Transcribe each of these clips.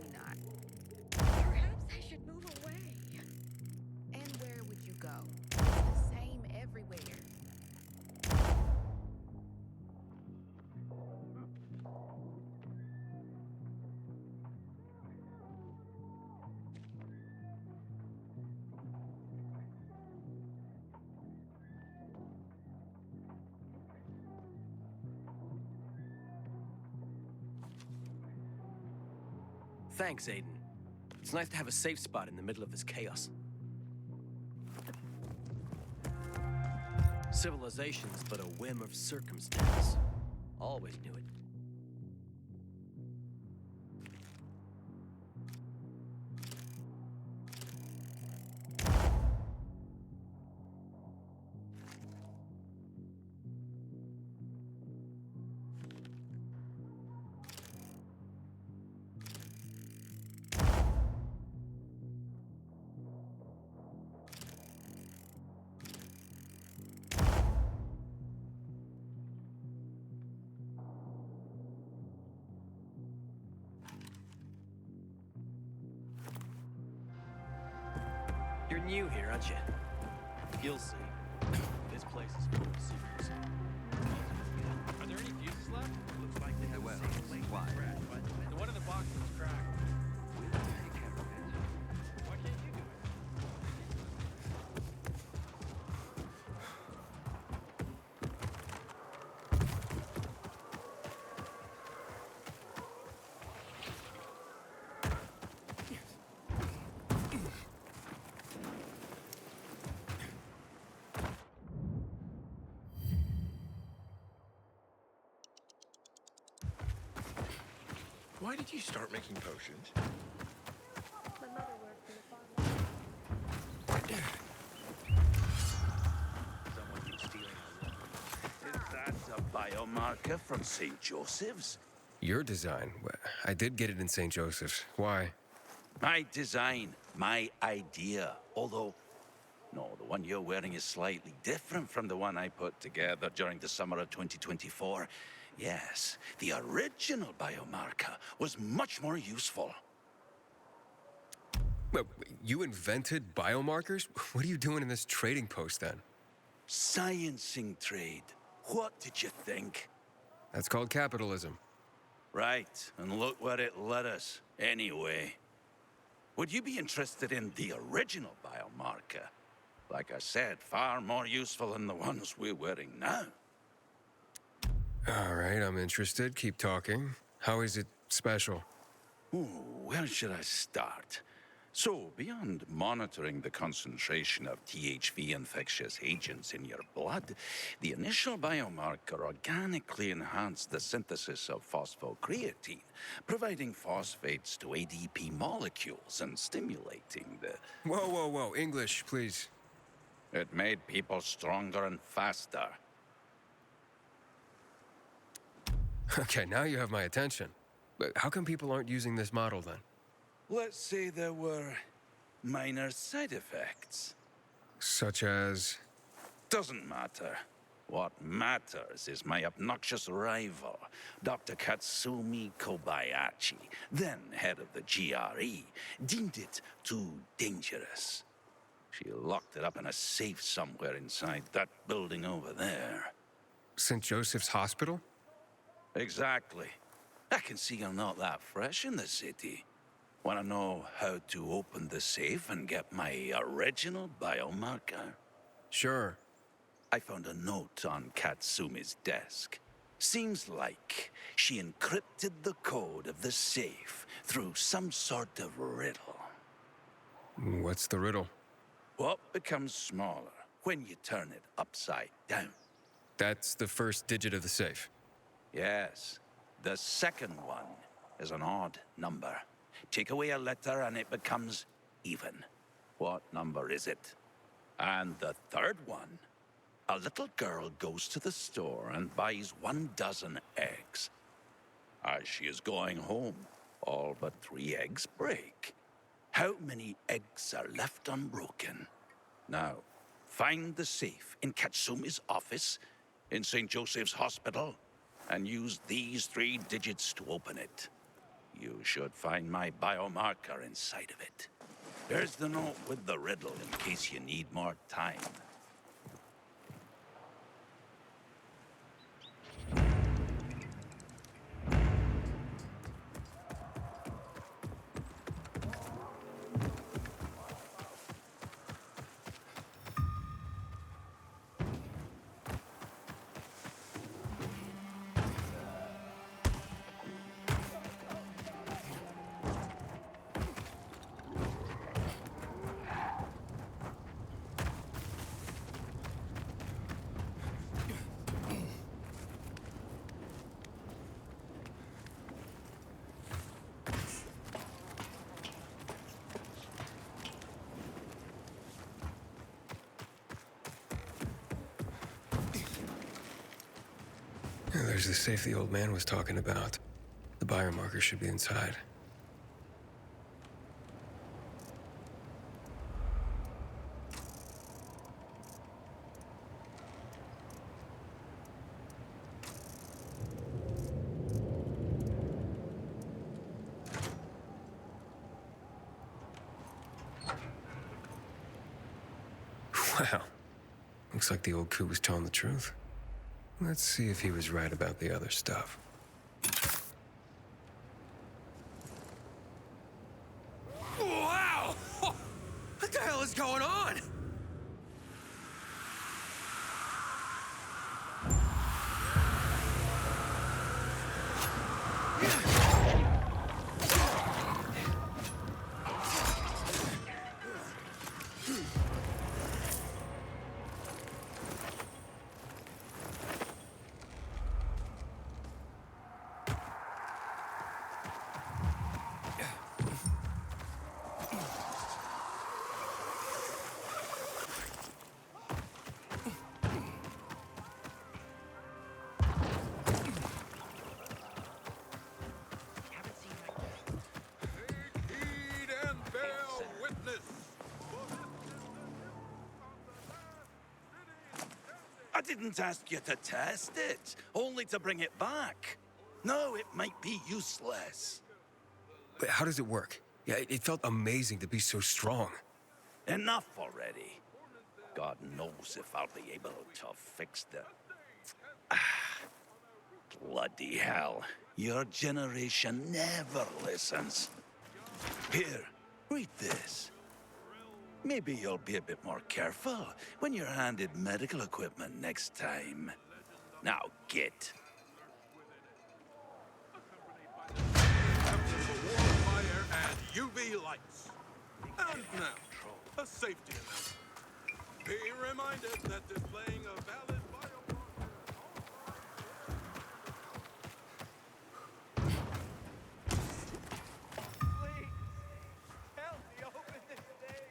Probably not. Perhaps I should move away. And where would you go? It's the same everywhere. Thanks, Aiden. It's nice to have a safe spot in the middle of this chaos. Civilization's but a whim of circumstance. Always knew it. You're new here, aren't you? You'll see. This place is full of secrets. Are there any fuses left? Looks like they have Why? The one in the box is cracked. We'll take care of it. Why can't you do it? Why did you start making potions? My mother worked in the farm. Someone keeps stealing our water. Is that a biomarker from St. Joseph's? Your design. I did get it in St. Joseph's. Why? My design, my idea. Although, no, the one you're wearing is slightly different from the one I put together during the summer of 2024. Yes, the original biomarker was much more useful. Well, you invented biomarkers? What are you doing in this trading post then? Sciencing trade. What did you think? That's called capitalism. Right, and look where it led us, anyway. Would you be interested in the original biomarker? Like I said, far more useful than the ones we're wearing now. All right, I'm interested. Keep talking. How is it special? Ooh, where should I start? So, beyond monitoring the concentration of THV infectious agents in your blood, the initial biomarker organically enhanced the synthesis of phosphocreatine, providing phosphates to ADP molecules and stimulating the... Whoa. English, please. It made people stronger and faster. Okay, now you have my attention. But how come people aren't using this model then? Let's say there were minor side effects. Such as... Doesn't matter. What matters is my obnoxious rival, Dr. Katsumi Kobayashi, then head of the GRE, deemed it too dangerous. She locked it up in a safe somewhere inside that building over there. St. Joseph's Hospital? Exactly. I can see you're not that fresh in the city. Want to know how to open the safe and get my original biomarker? Sure. I found a note on Katsumi's desk. Seems like she encrypted the code of the safe through some sort of riddle. What's the riddle? What becomes smaller when you turn it upside down? That's the first digit of the safe. Yes. The second one is an odd number. Take away a letter and it becomes even. What number is it? And the third one? A little girl goes to the store and buys 12 eggs. As she is going home, all but 3 eggs break. How many eggs are left unbroken? Now, find the safe in Katsumi's office, in St. Joseph's Hospital, and use these 3 digits to open it. you should find my biomarker inside of it. Here's the note with the riddle in case you need more time. There's the safe the old man was talking about. The biomarker should be inside. Wow. Looks like the old coot was telling the truth. Let's see if he was right about the other stuff. Wow! What the hell is going on? I didn't ask you to test it, only to bring it back. No, it might be useless. But how does it work? Yeah, it felt amazing to be so strong. Enough already. God knows if I'll be able to fix the... Bloody hell. Your generation never listens. Here, read this. Maybe you'll be a bit more careful when you're handed medical equipment next time. Now get. Fire and UV lights. And now, a safety announcement. Be reminded that displaying a valid biomarker... Please, help me open this thing.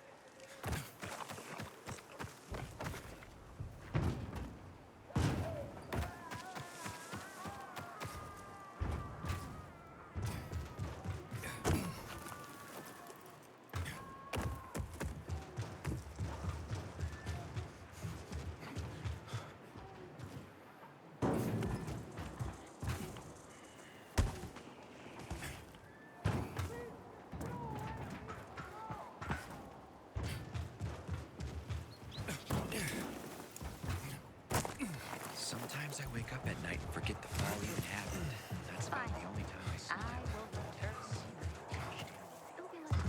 Sometimes I wake up at night and forget the fall even happened. That's about the only time I smile. I will return. It'll be like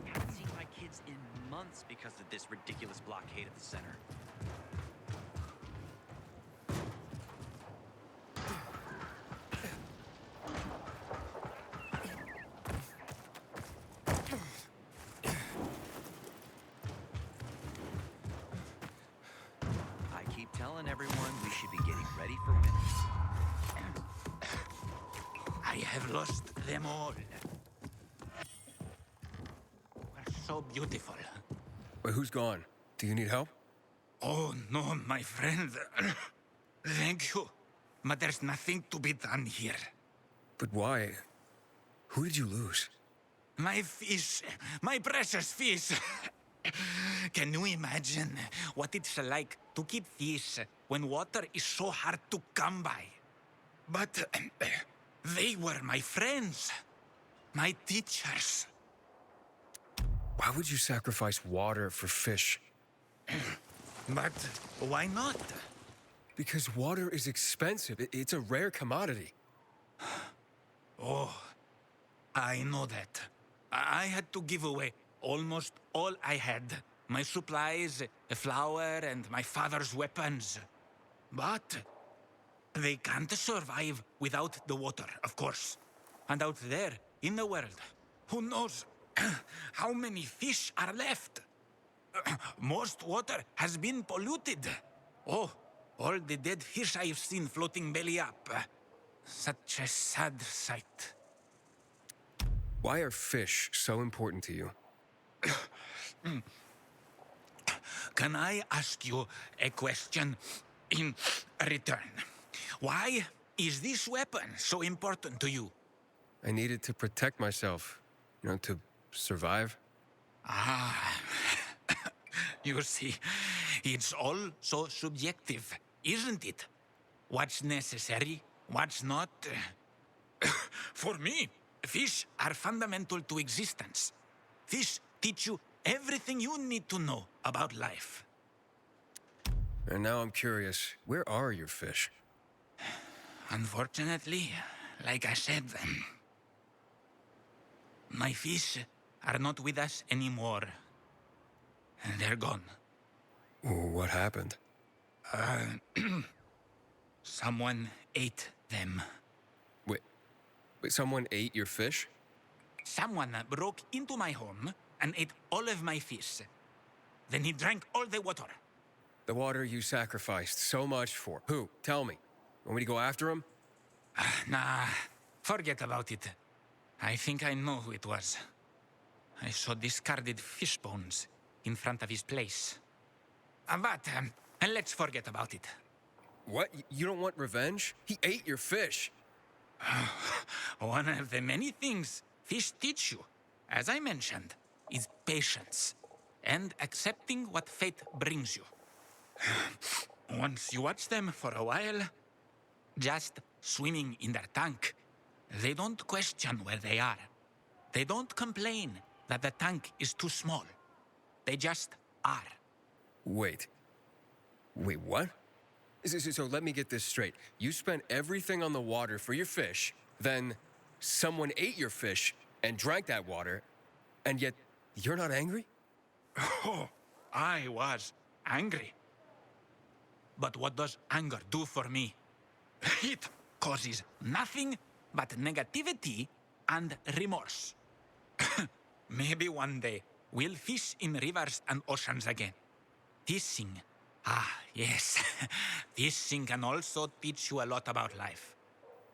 Haven't seen my kids in months because of this ridiculous blockade at the center. I keep telling everyone we should be getting ready for winter. I have lost them all. Were so beautiful. Wait, who's gone? Do you need help? Oh, no, my friend. Thank you. But there's nothing to be done here. But why? Who did you lose? My fish, my precious fish. Can you imagine what it's like to keep fish when water is so hard to come by? But they were my friends, my teachers. Why would you sacrifice water for fish? But why not? Because water is expensive. It's a rare commodity. Oh, I know that. I had to give away almost all I had. My supplies, a flour, and my father's weapons. But they can't survive without the water, of course. And out there, in the world, who knows how many fish are left? Most water has been polluted. Oh, all the dead fish I have seen floating belly up. Such a sad sight. Why are fish so important to you? Can I ask you a question in return? Why is this weapon so important to you? I needed to protect myself, to survive. Ah, you see, it's all so subjective, isn't it? What's necessary, what's not? For me, fish are fundamental to existence. Fish teach you everything you need to know about life. And now I'm curious, where are your fish? Unfortunately, like I said, my fish are not with us anymore. They're gone. What happened? Someone ate them. Wait, someone ate your fish? Someone broke into my home and ate all of my fish. Then he drank all the water. The water you sacrificed so much for. Who? Tell me. Want me to go after him? Nah, forget about it. I think I know who it was. I saw discarded fish bones in front of his place. But let's forget about it. What? You don't want revenge? He ate your fish. One of the many things fish teach you, as I mentioned, is patience and accepting what fate brings you. Once you watch them for a while, just swimming in their tank, they don't question where they are. They don't complain that the tank is too small. They just are. Wait, what? So let me get this straight. You spent everything on the water for your fish, then someone ate your fish and drank that water, and yet you're not angry? Oh, I was angry. But what does anger do for me? It causes nothing but negativity and remorse. Maybe one day we'll fish in rivers and oceans again. Fishing. Ah, yes. Fishing can also teach you a lot about life.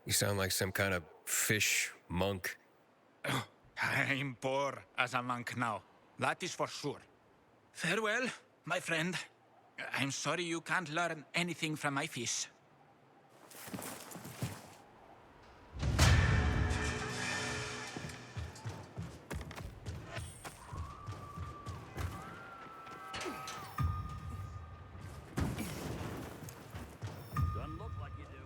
You sound like some kind of fish monk. I'm poor as a monk now. That is for sure. Farewell, my friend. I'm sorry you can't learn anything from my fish. Doesn't look like you do.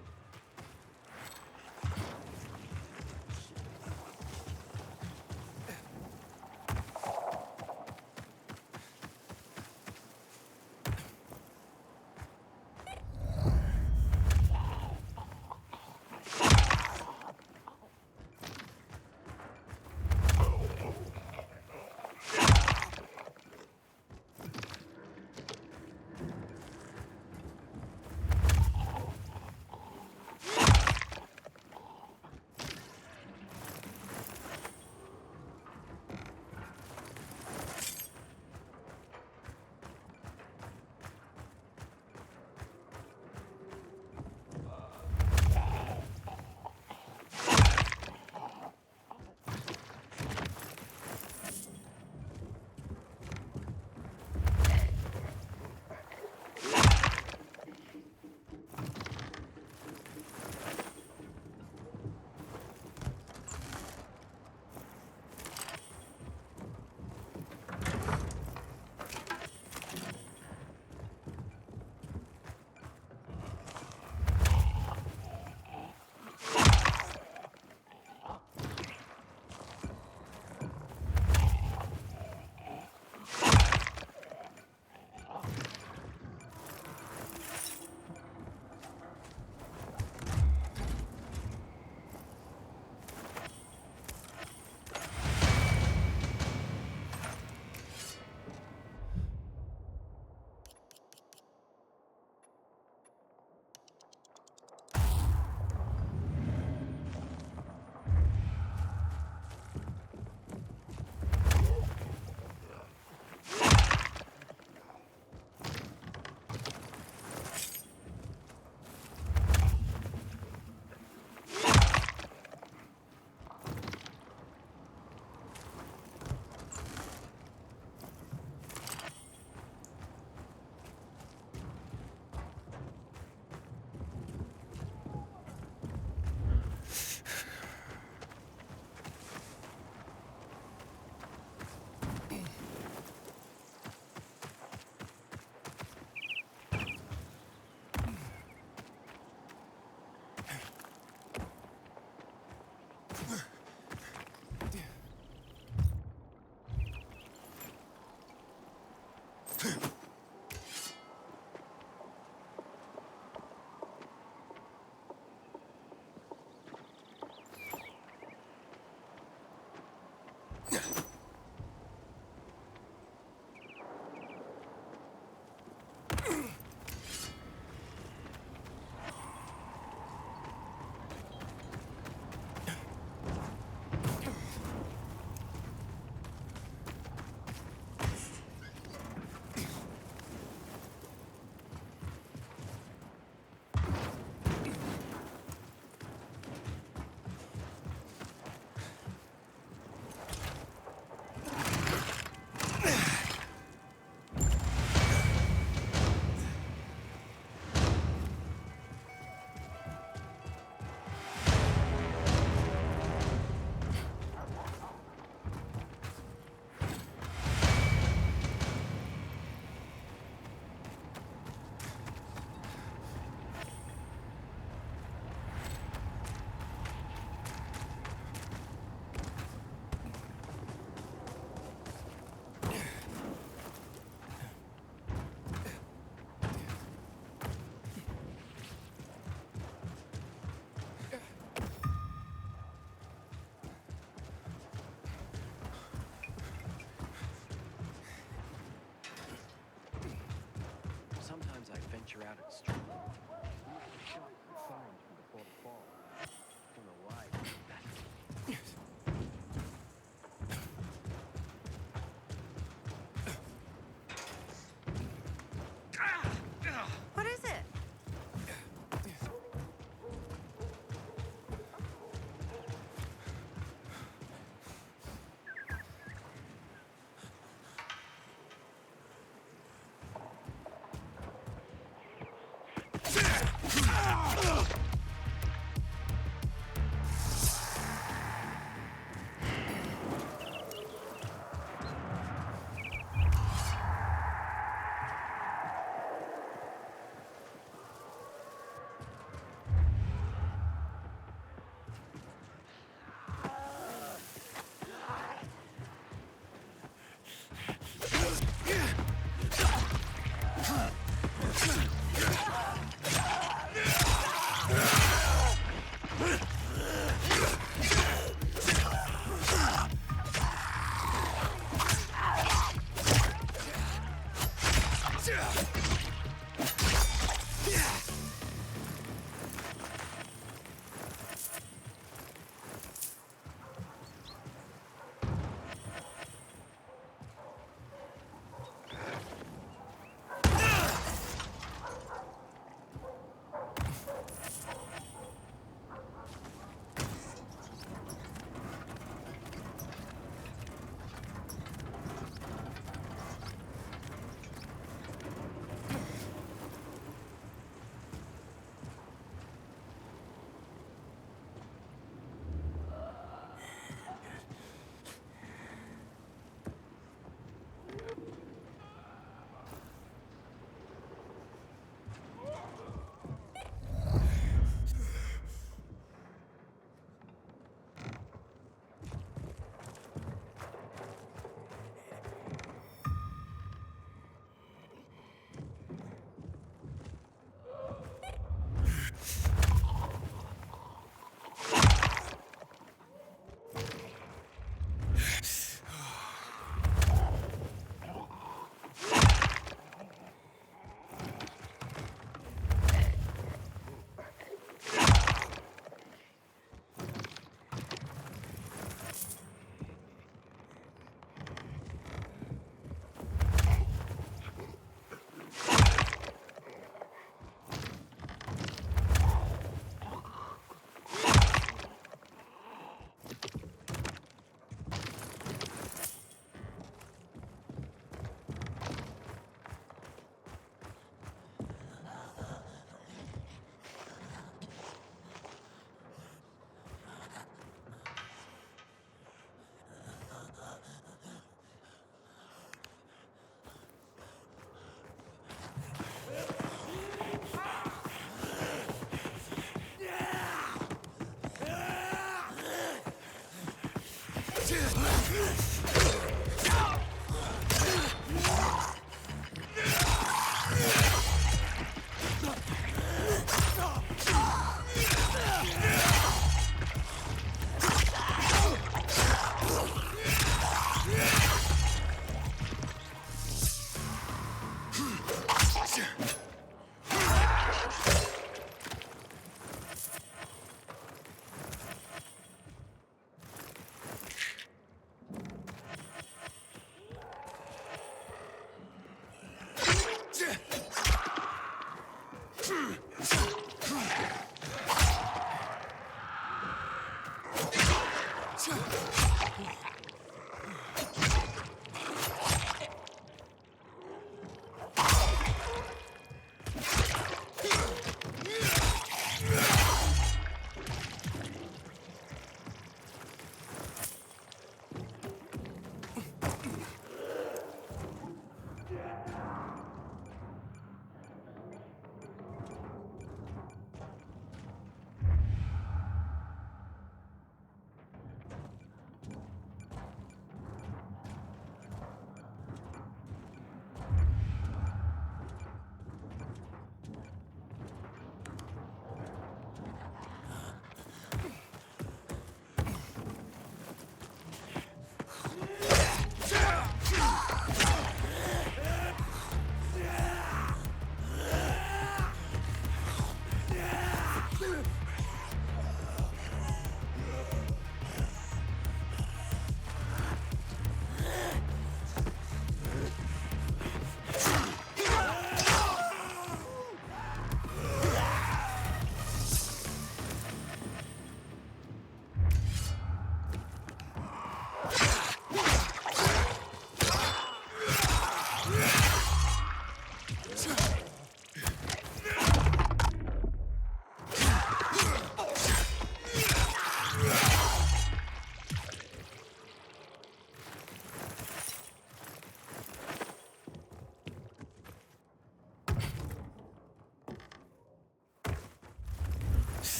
out at street. Shot and fired him before the fall. Don't know why he did that. What is it?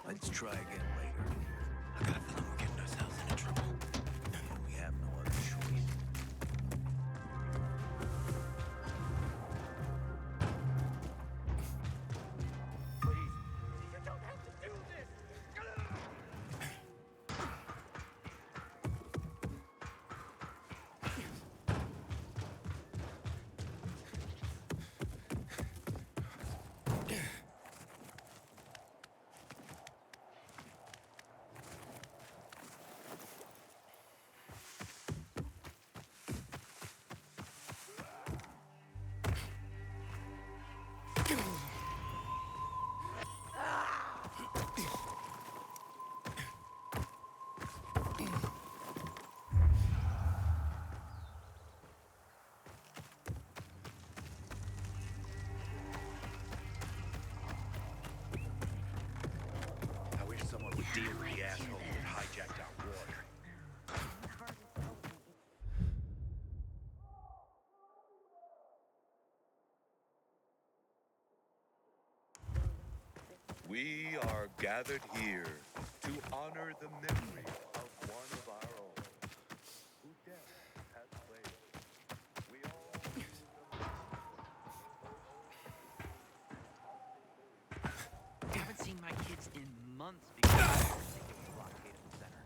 Let's try again later. I got a feeling we're getting ourselves into trouble. And we have no other choice. Please, you don't have to do this! I wish someone would deal with the asshole that hijacked our water. We are gathered here to honor the memory of one of our own, who death has claimed. We all I haven't seen my kids in months because of the ridiculous blockade of the center.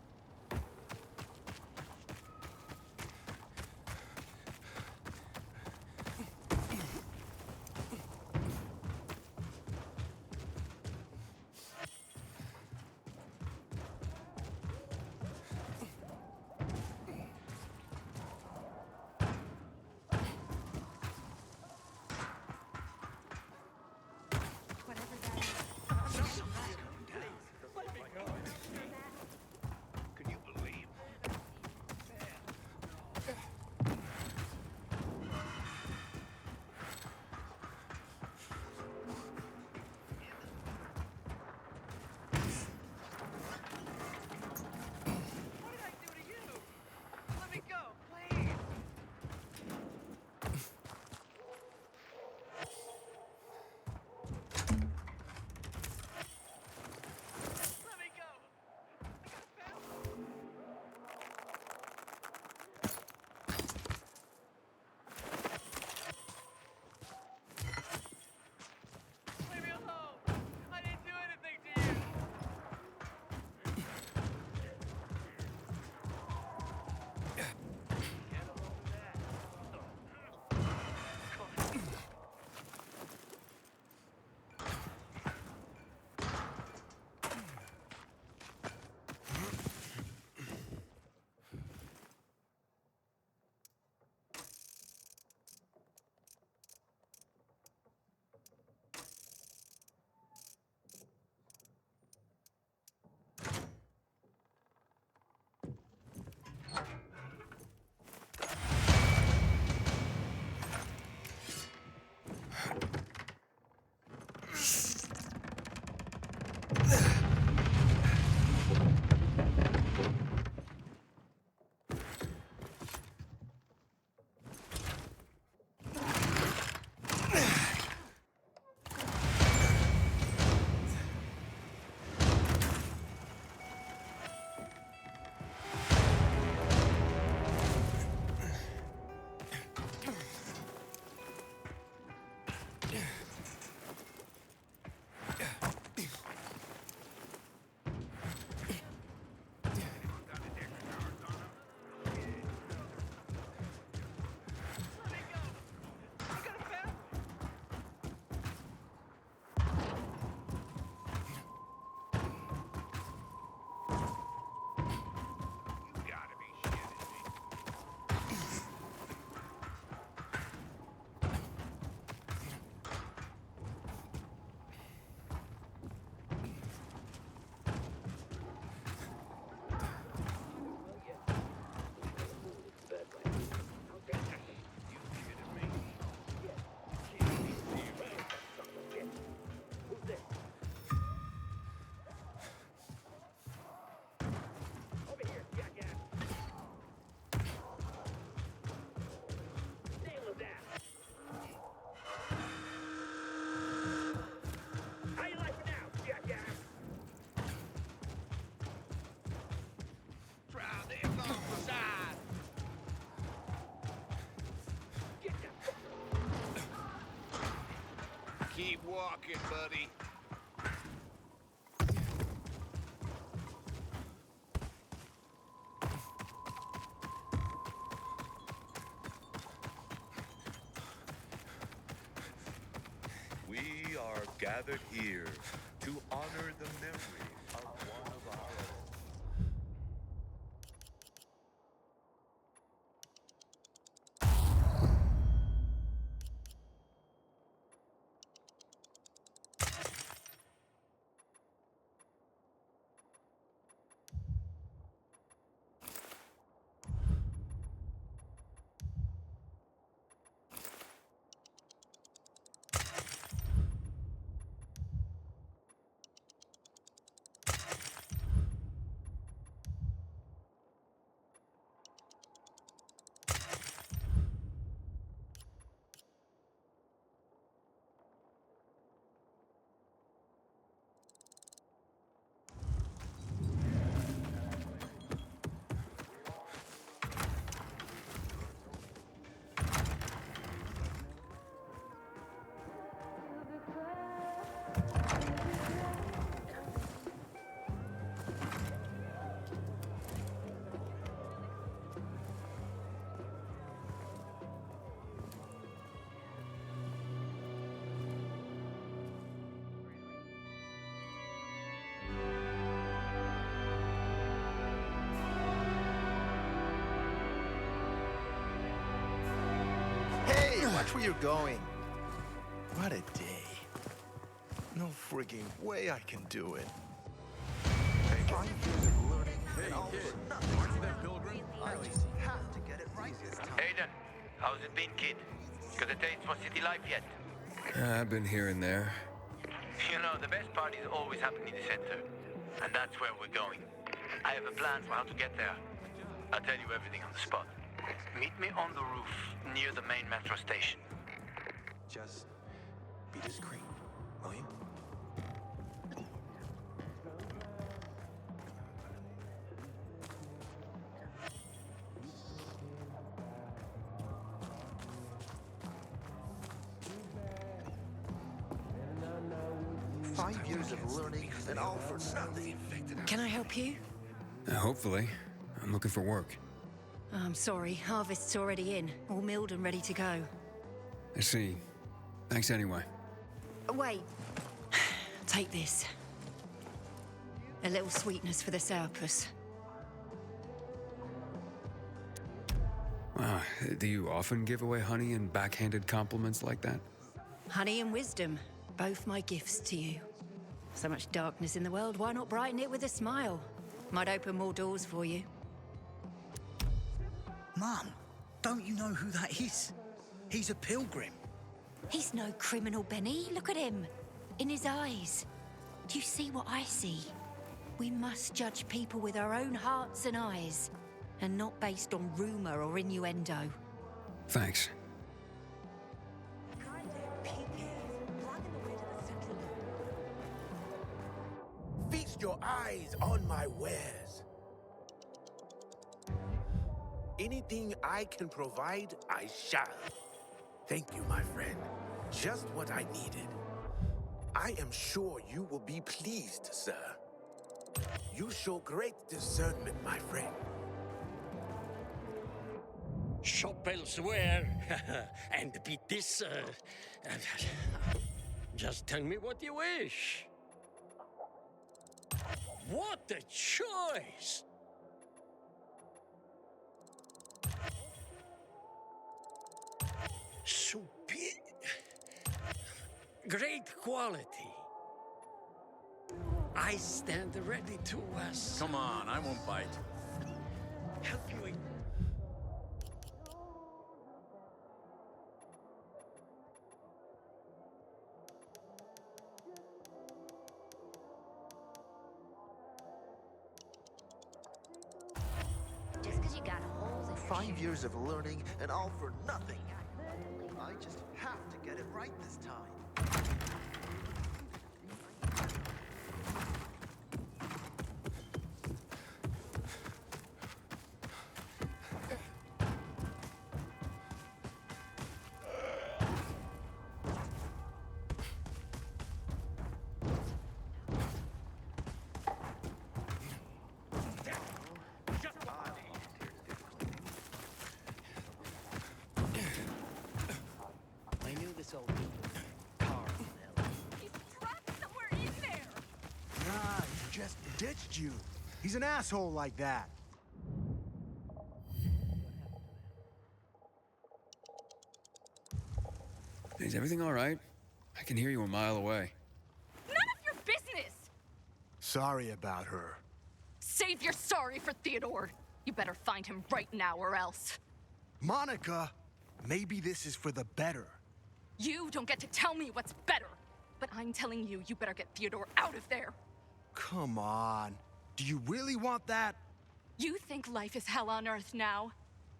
Keep walking, buddy. We are gathered here to honor the memory of one of our own. Hey, watch where you're going. What a day. No frigging way I can do it. Hey, kid, aren't that Pilgrim? I just have to get it right this time. Aiden, how's it been, kid? Got a taste for city life yet? I've been here and there. You know, the best parties always happen in the center. And that's where we're going. I have a plan for how to get there. I'll tell you everything on the spot. Meet me on the roof near the main metro station. Just be discreet, will you? Five years of learning and all for nothing. Can I help you? Hopefully. I'm looking for work. I'm sorry, harvest's already in, all milled and ready to go. I see. Thanks anyway. Wait. Take this. A little sweetness for the sourpuss. Wow, do you often give away honey and backhanded compliments like that? Honey and wisdom, both my gifts to you. So much darkness in the world, why not brighten it with a smile? Might open more doors for you. Mum, don't you know who that is? He's a pilgrim. He's no criminal, Benny. Look at him. In his eyes. Do you see what I see? We must judge people with our own hearts and eyes, and not based on rumor or innuendo. Thanks. Feast your eyes on my wares. Anything I can provide, I shall. Thank you, my friend. Just what I needed. I am sure you will be pleased, sir. You show great discernment, my friend. Shop elsewhere and beat this. Just tell me what you wish. What a choice! Great quality. I stand ready to Come on, I won't bite. help you. Just because you got holes in 5 years of learning and all for nothing. I just have to get it right this time. so car He's trapped somewhere in there! Nah, he just ditched you. He's an asshole like that. Is everything all right? I can hear you a mile away. None of your business! Sorry about her. Save your sorry for Theodore. You better find him right now or else. Monica, maybe this is for the better. You don't get to tell me what's better. But I'm telling you, you better get Theodore out of there. Come on. Do you really want that? You think life is hell on earth now?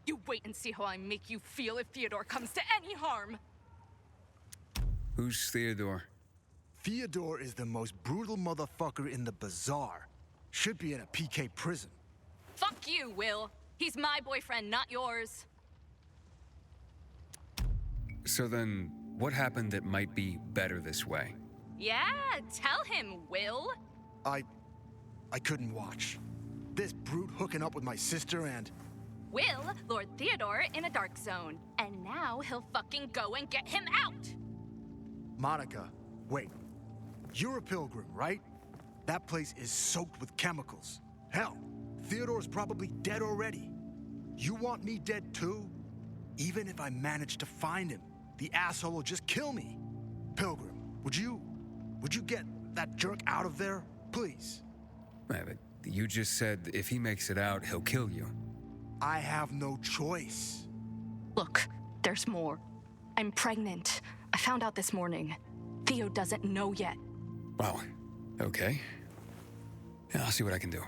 You wait and see how I make you feel if Theodore comes to any harm. Who's Theodore? Theodore is the most brutal motherfucker in the bazaar. Should be in a PK prison. Fuck you, Will. He's my boyfriend, not yours. So then, what happened that might be better this way? Yeah, tell him, Will. I couldn't watch. This brute hooking up with my sister and... Will lured Theodore in a dark zone, and now he'll fucking go and get him out! Monica, wait. You're a pilgrim, right? That place is soaked with chemicals. Hell, Theodore's probably dead already. You want me dead too? Even if I manage to find him, the asshole will just kill me. Pilgrim, would you get that jerk out of there, please? Yeah, but you just said if he makes it out, he'll kill you. I have no choice. Look, there's more. I'm pregnant. I found out this morning. Theo doesn't know yet. Wow. Okay. Yeah, I'll see what I can do.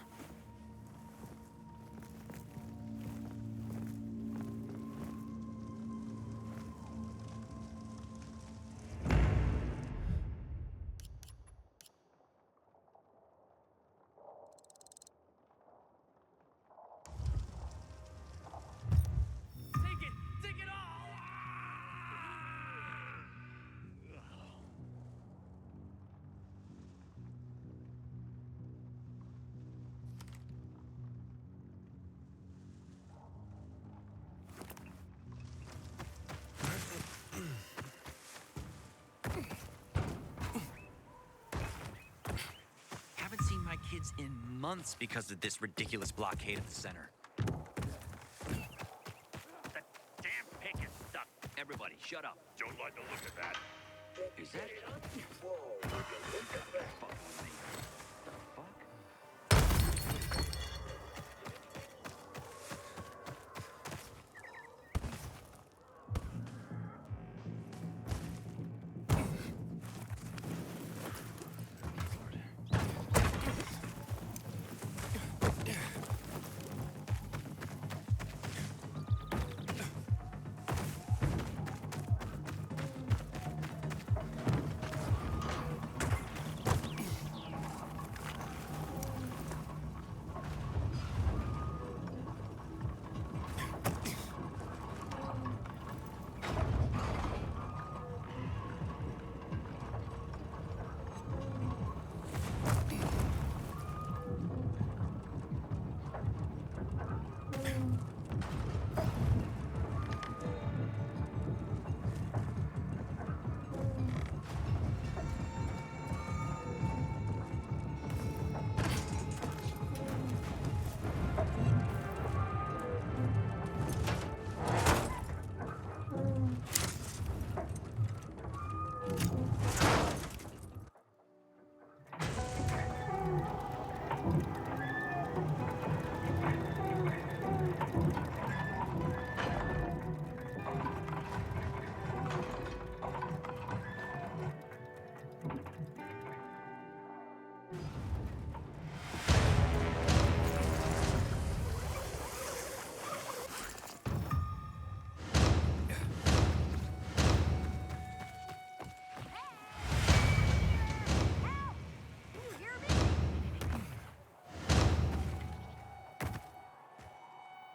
Take it all! Haven't seen my kids in months because of this ridiculous blockade at the center. The damn pig is stuck. Everybody, shut up. Don't like the look of that. Is that... Fuck with me.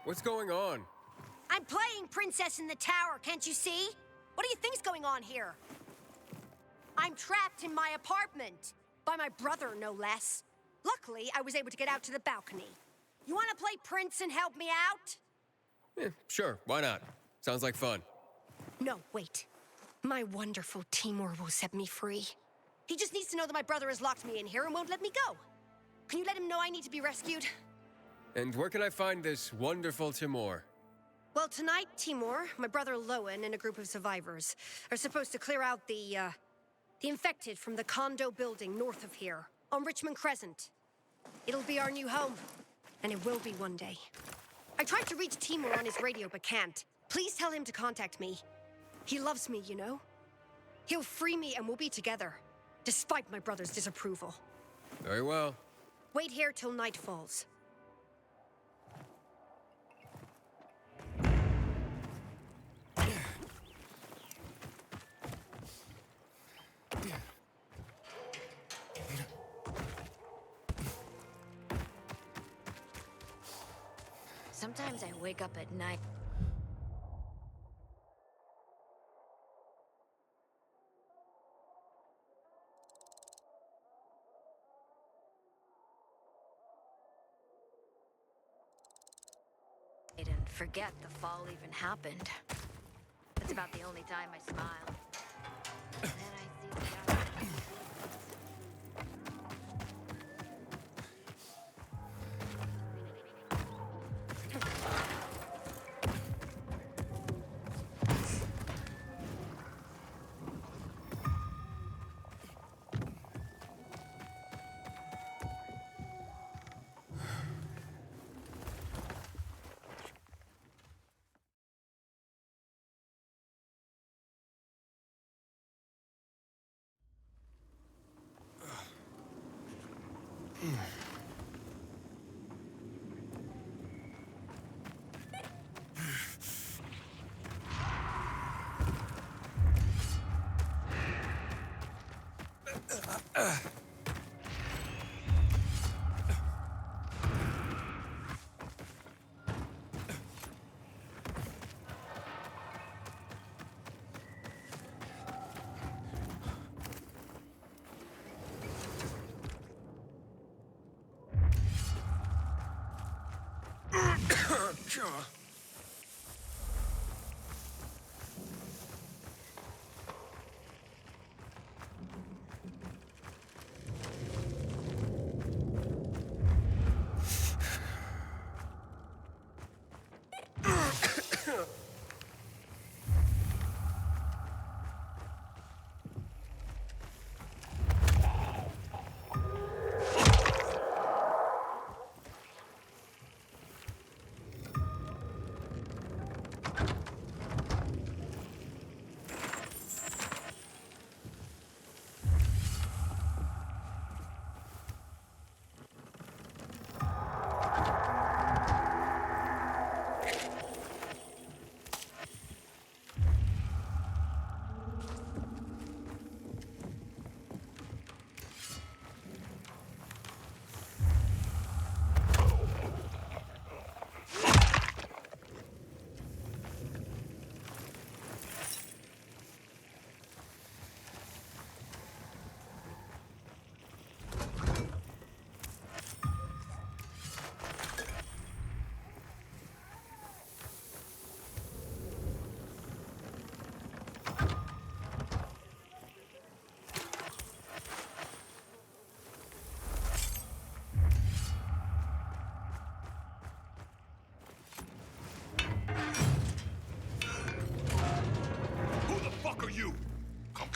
What's going on? I'm playing Princess in the Tower, can't you see? What do you think's going on here? I'm trapped in my apartment. By my brother, no less. Luckily, I was able to get out to the balcony. You want to play Prince and help me out? Yeah, sure, why not? Sounds like fun. No, wait. My wonderful Timur will set me free. He just needs to know that my brother has locked me in here and won't let me go. Can you let him know I need to be rescued? And where can I find this wonderful Timur? Well, tonight, Timur, my brother Lowen, and a group of survivors are supposed to clear out the infected from the condo building north of here, on Richmond Crescent. It'll be our new home, and it will be one day. I tried to reach Timur on his radio, but can't. Please tell him to contact me. He loves me, you know? He'll free me and we'll be together, despite my brother's disapproval. Very well. Wait here till night falls. Sometimes I wake up at night. And forget the fall even happened. That's about the only time I smile. And then I see the other.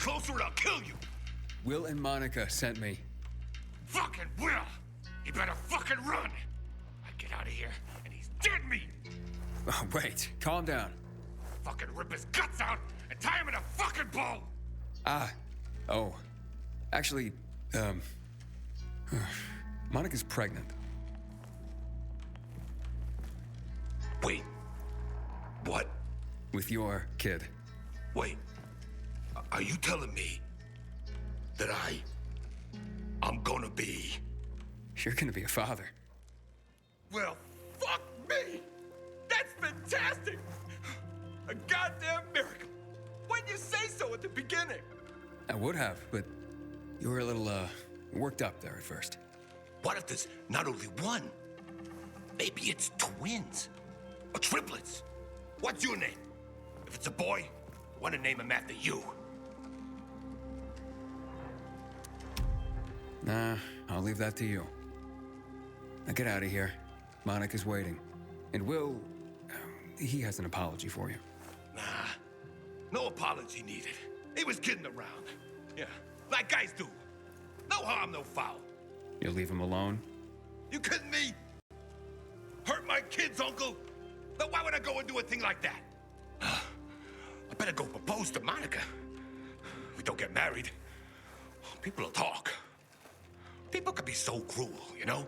closer and I'll kill you! Will and Monica sent me. Fucking Will! You better fucking run! I get out of here and he's dead meat! Oh, wait, calm down. Fucking rip his guts out and tie him in a fucking bow! Oh. Actually, Monica's pregnant. Wait. What? With your kid. Wait. Are you telling me that I'm gonna be... You're gonna be a father. Well, fuck me! That's fantastic! A goddamn miracle! Why'd you say so at the beginning? I would have, but you were a little, worked up there at first. What if there's not only one? Maybe it's twins. Or triplets. What's your name? If it's a boy, Want to name him after you? Nah, I'll leave that to you. Now get out of here. Monica's waiting. And Will... he has an apology for you. Nah, no apology needed. He was kidding around. Yeah, like guys do. No harm, no foul. You'll leave him alone? You kidding me? Hurt my kids, Uncle? Then why would I go and do a thing like that? I better go propose to Monica. We don't get married. People will talk. People can be so cruel, you know?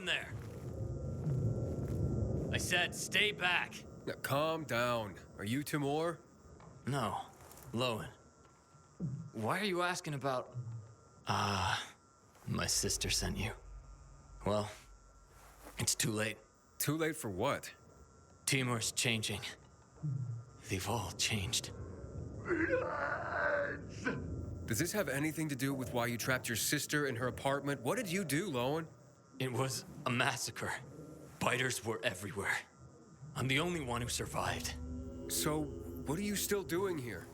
from there. I said stay back. Now, calm down. Are you Timur? No, Lowen. Why are you asking about... my sister sent you. Well, it's too late. Too late for what? Timur's changing. They've all changed. Does this have anything to do with why you trapped your sister in her apartment? What did you do, Lowen? It was a massacre. Biters were everywhere. I'm the only one who survived. So, what are you still doing here?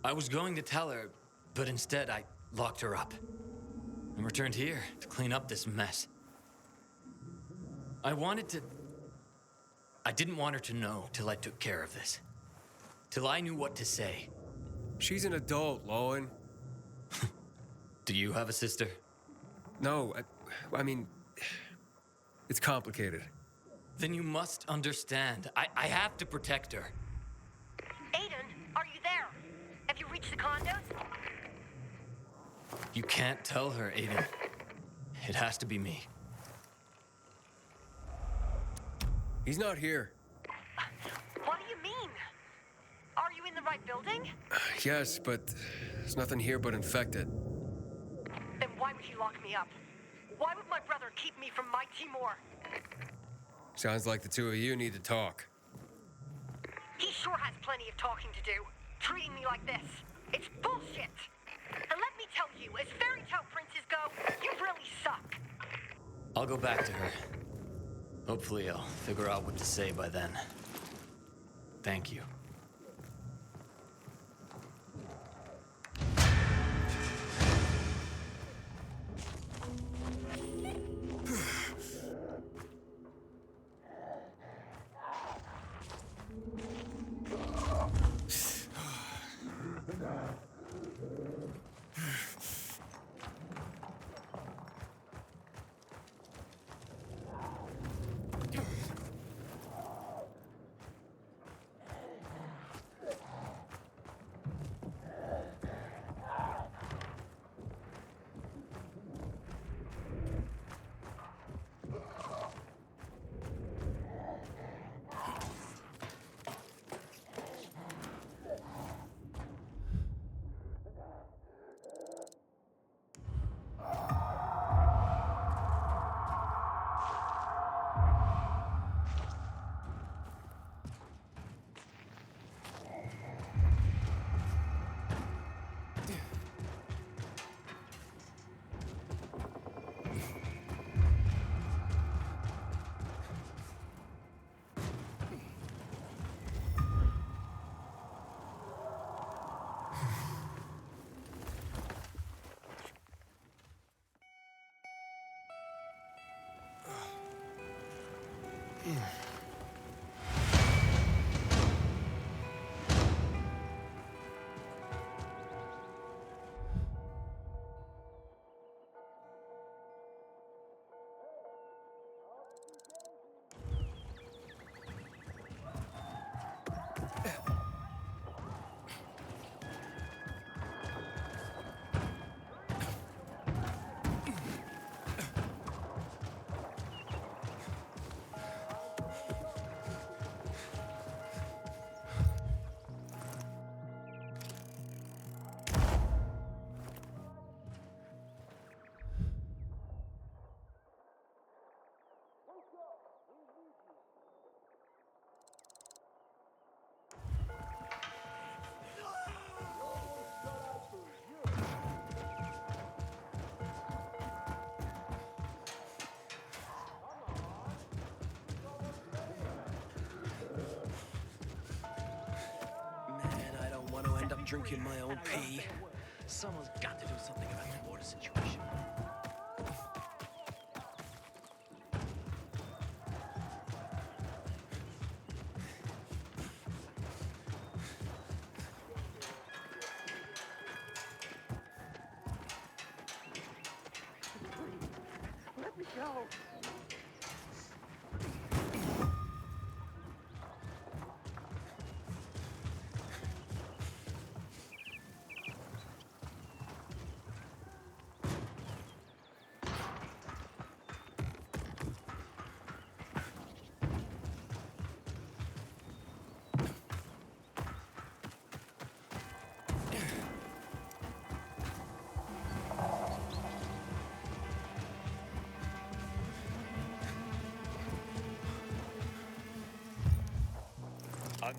I was going to tell her, but instead I locked her up. And returned here to clean up this mess. I didn't want her to know till I took care of this. Till I knew what to say. She's an adult, Lowen. Do you have a sister? No, I mean, it's complicated. Then you must understand. I have to protect her. Aiden, are you there? Have you reached the condos? You can't tell her, Aiden. It has to be me. He's not here. What do you mean? Are you in the right building? Yes, but there's nothing here but infected. Then why would you lock me up? Why would my brother keep me from my Timur? Sounds like the two of you need to talk. He sure has plenty of talking to do. Treating me like this. It's bullshit. And let me tell you, as fairy tale princes go, you really suck. I'll go back to her. Hopefully I'll figure out what to say by then. Thank you. Drinking my own pee. Someone's got to do something about the water situation. Let me go.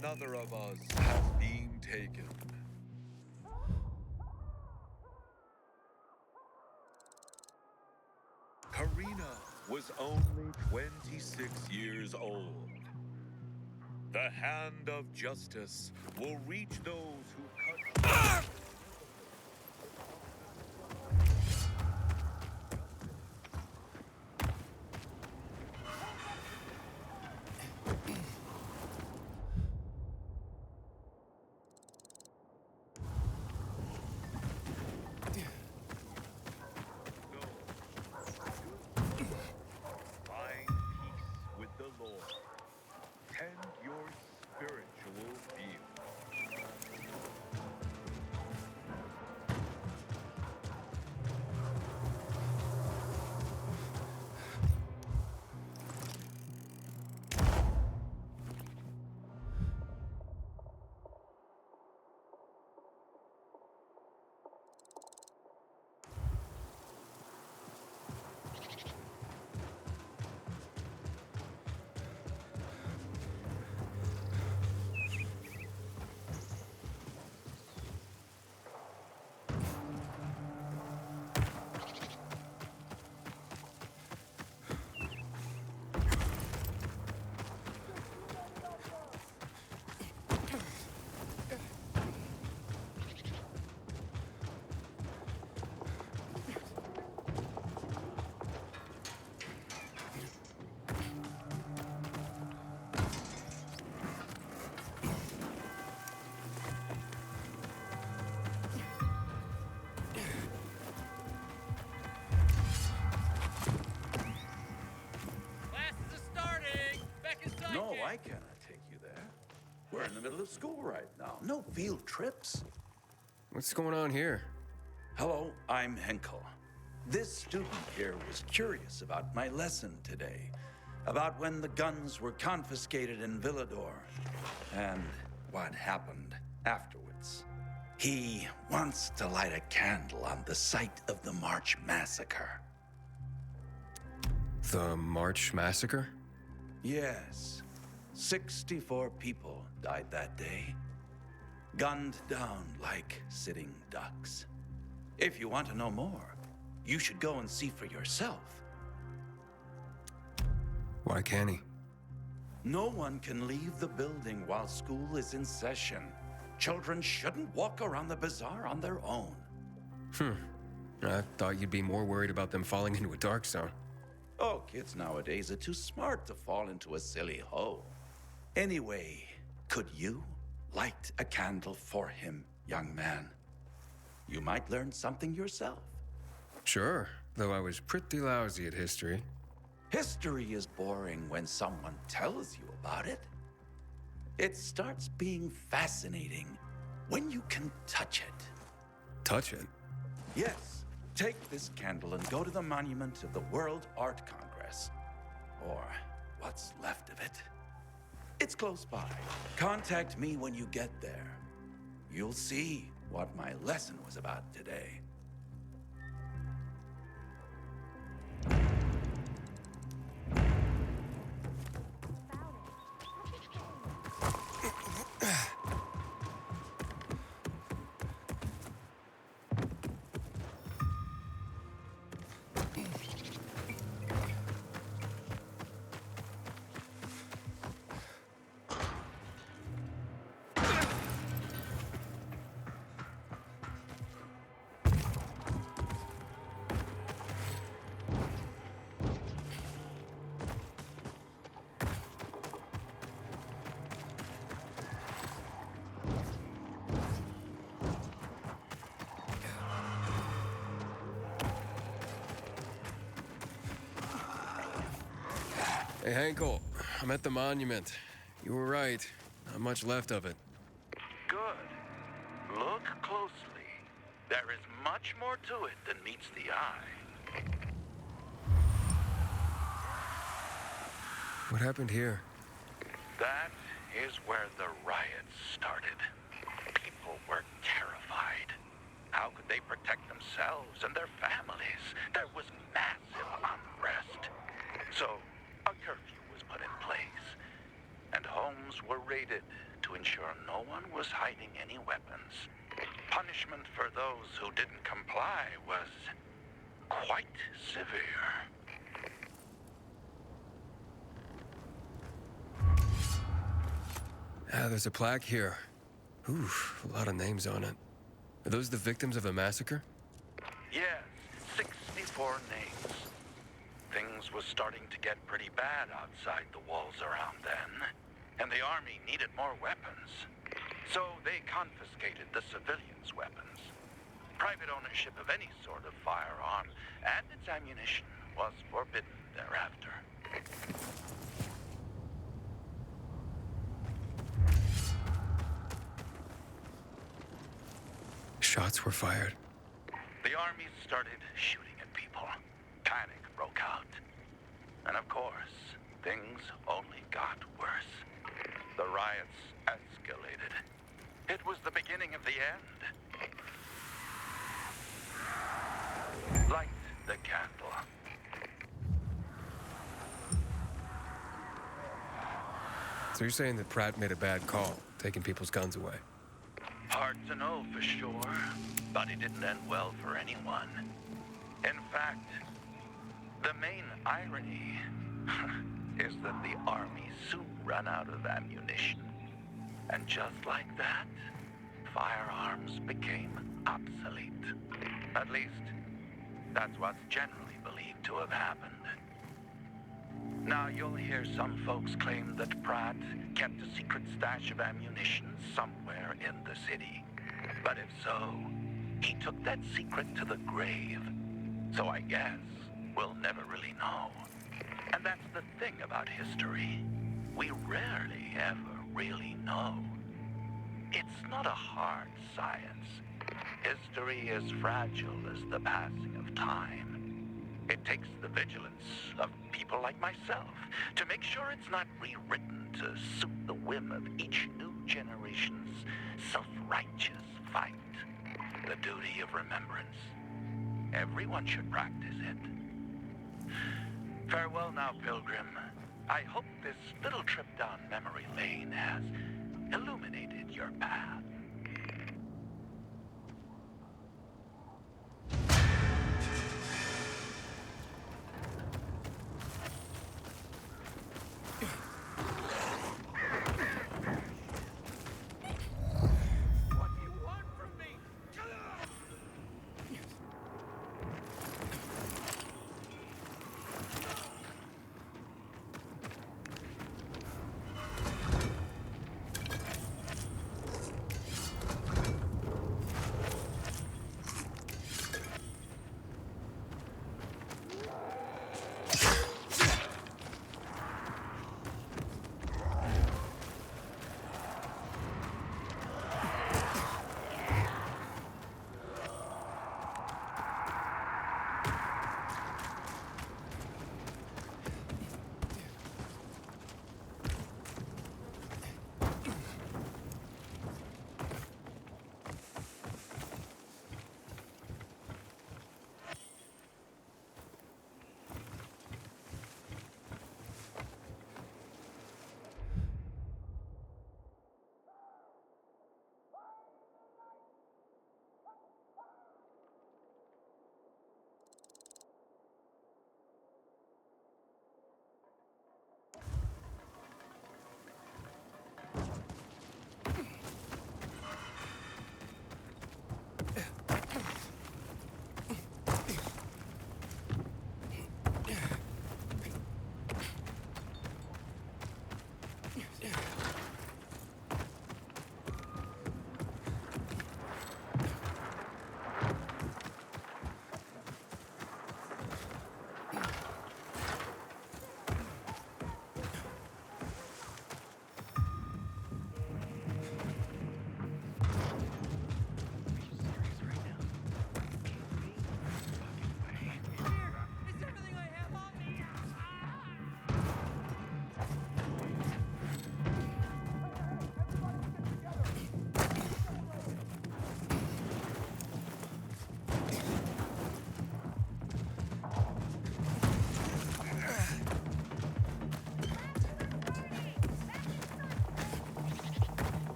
Another of us has been taken. Karina was only 26 years old. The hand of justice will reach those who cut. Find peace with the Lord. Tend your spiritual field. No, I cannot take you there. We're in the middle of school right now. No field trips. What's going on here? Hello, I'm Henkel. This student here was curious about my lesson today, about when the guns were confiscated in Villador, and what happened afterwards. He wants to light a candle on the site of the March Massacre. The March Massacre? Yes. 64 people died that day. Gunned down like sitting ducks. If you want to know more, you should go and see for yourself. Why can't he? No one can leave the building while school is in session. Children shouldn't walk around the bazaar on their own. I thought you'd be more worried about them falling into a dark zone. Oh, kids nowadays are too smart to fall into a silly hole. Anyway, could you light a candle for him, young man? You might learn something yourself. Sure, though I was pretty lousy at history. History is boring when someone tells you about it. It starts being fascinating when you can touch it. Touch it? Yes. Take this candle and go to the monument of the World Art Congress. Or what's left of it. It's close by. Contact me when you get there. You'll see what my lesson was about today. Hey, Henkel, I'm at the monument. You were right. Not much left of it. Good. Look closely. There is much more to it than meets the eye. What happened here? That is where the riots started. People were terrified. How could they protect themselves and their families? There was massive unrest. So, a curfew was put in place, and homes were raided to ensure no one was hiding any weapons. Punishment for those who didn't comply was quite severe. Ah, there's a plaque here. Oof, a lot of names on it. Are those the victims of a massacre? Yes, 64 names. Things was starting to get pretty bad outside the walls around then, and the army needed more weapons. So they confiscated the civilians' weapons. Private ownership of any sort of firearm and its ammunition was forbidden thereafter. Shots were fired. The army started shooting at people. Panic broke out. And of course, things only got worse. The riots escalated. It was the beginning of the end. Light the candle. So you're saying that Pratt made a bad call, taking people's guns away? Hard to know for sure, but it didn't end well for anyone. In fact, the main irony is that the army soon ran out of ammunition. And just like that, firearms became obsolete. At least, that's what's generally believed to have happened. Now, you'll hear some folks claim that Pratt kept a secret stash of ammunition somewhere in the city. But if so, he took that secret to the grave. So I guess we'll never really know. And that's the thing about history. We rarely ever really know. It's not a hard science. History is fragile as the passing of time. It takes the vigilance of people like myself to make sure it's not rewritten to suit the whim of each new generation's self-righteous fight. The duty of remembrance. Everyone should practice it. Farewell now, Pilgrim. I hope this little trip down memory lane has illuminated your path.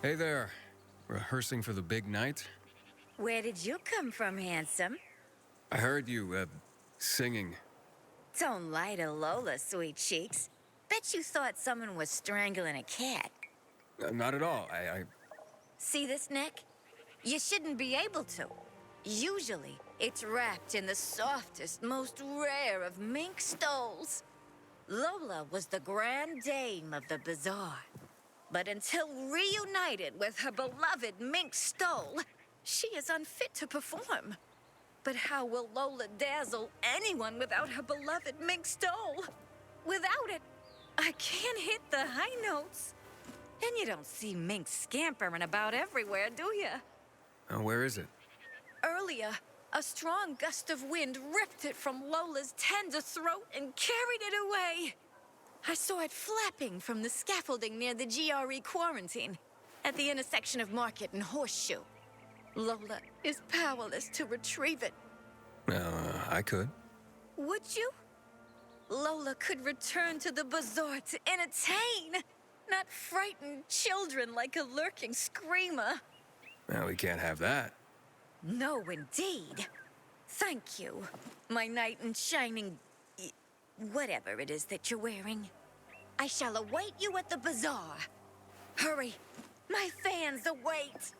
Hey there. Rehearsing for the big night? Where did you come from, handsome? I heard you, singing. Don't lie to Lola, sweet cheeks. Bet you thought someone was strangling a cat. Not at all. I... See this neck? You shouldn't be able to. Usually, it's wrapped in the softest, most rare of mink stoles. Lola was the grand dame of the bazaar. But until reunited with her beloved mink stole, she is unfit to perform. But how will Lola dazzle anyone without her beloved mink stole? Without it, I can't hit the high notes. And you don't see minks scampering about everywhere, do you? Where is it? Earlier, a strong gust of wind ripped it from Lola's tender throat and carried it away. I saw it flapping from the scaffolding near the GRE quarantine, at the intersection of Market and Horseshoe. Lola is powerless to retrieve it. I could. Would you? Lola could return to the bazaar to entertain, not frighten children like a lurking screamer. Well, we can't have that. No, indeed. Thank you, my knight in shining... whatever it is that you're wearing. I shall await you at the bazaar. Hurry, my fans await.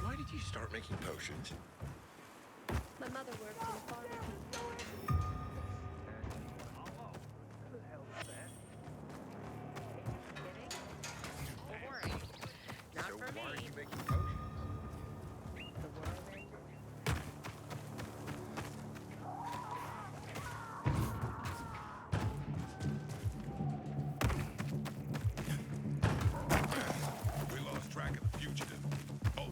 Why did you start making potions? My mother worked in a pharmacy. So why are you making potions? We lost track of the fugitive. Oh.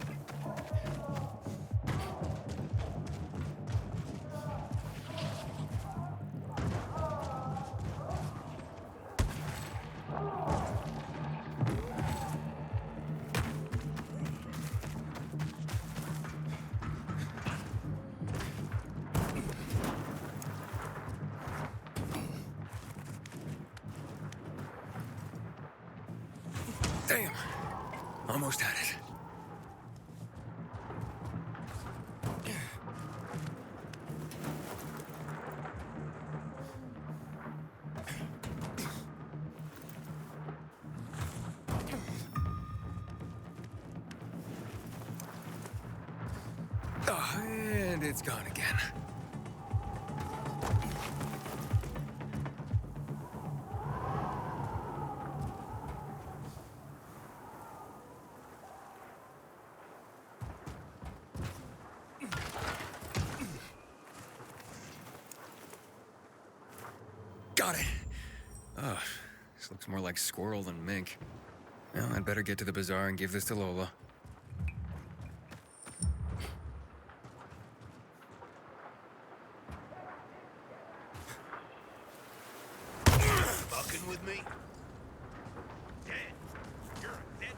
Damn. Almost had it. Oh, and it's gone again. Got it. Oh, this looks more like squirrel than mink. Well, I'd better get to the bazaar and give this to Lola. Fucking with me? Dead. You're a dead.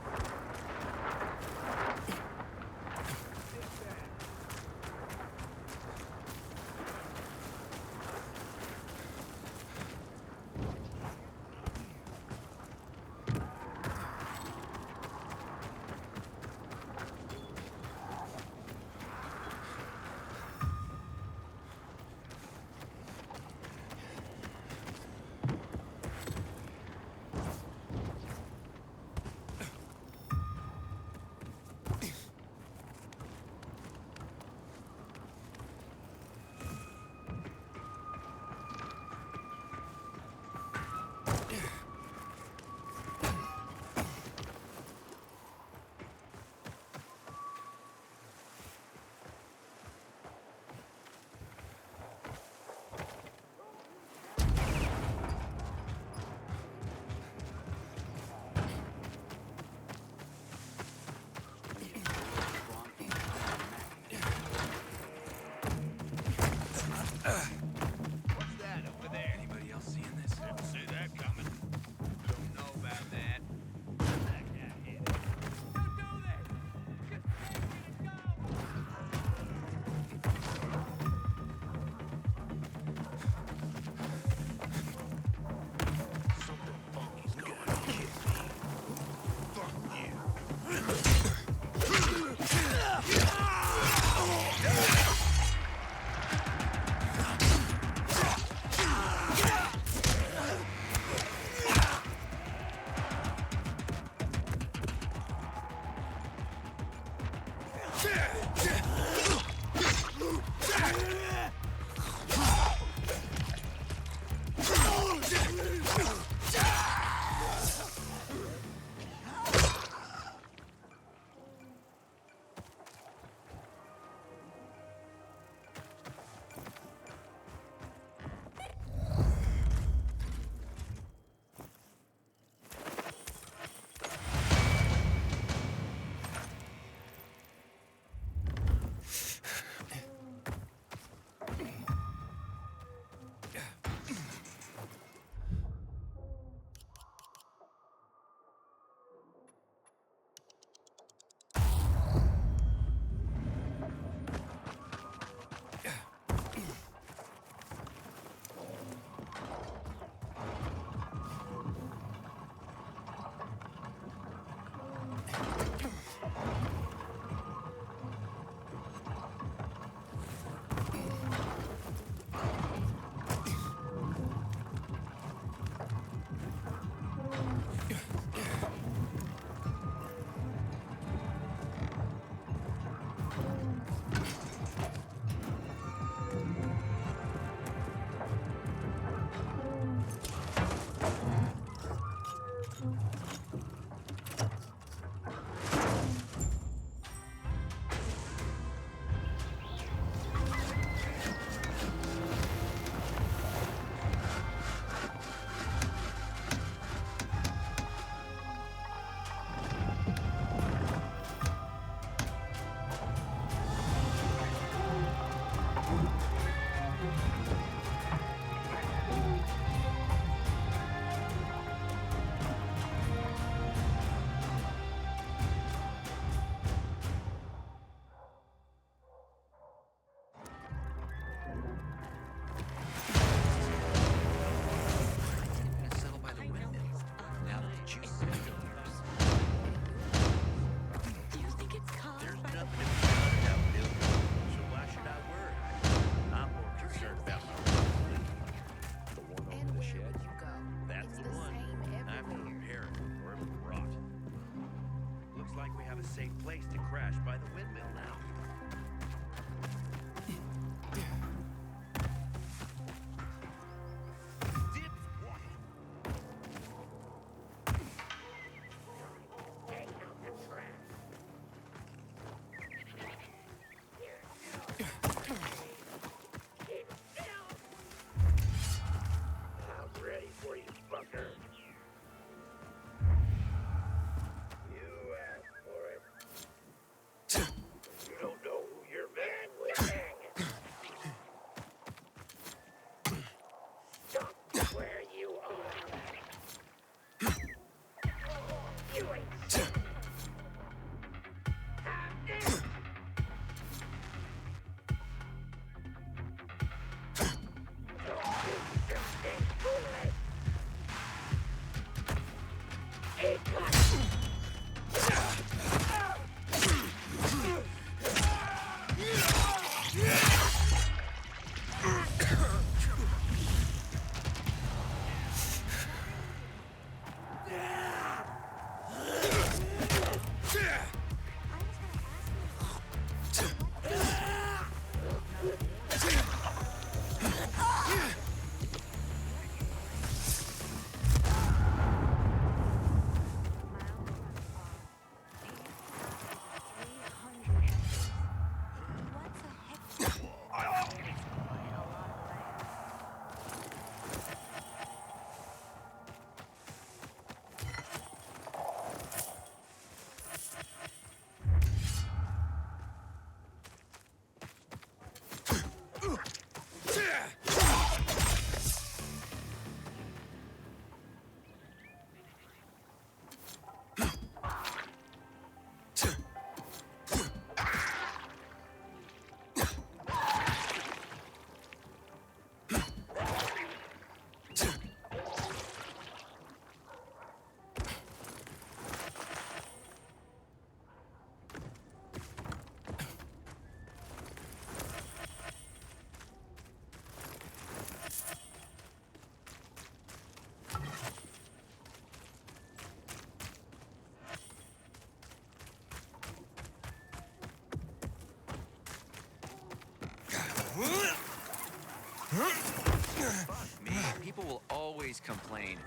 Fuck me. People will always complain.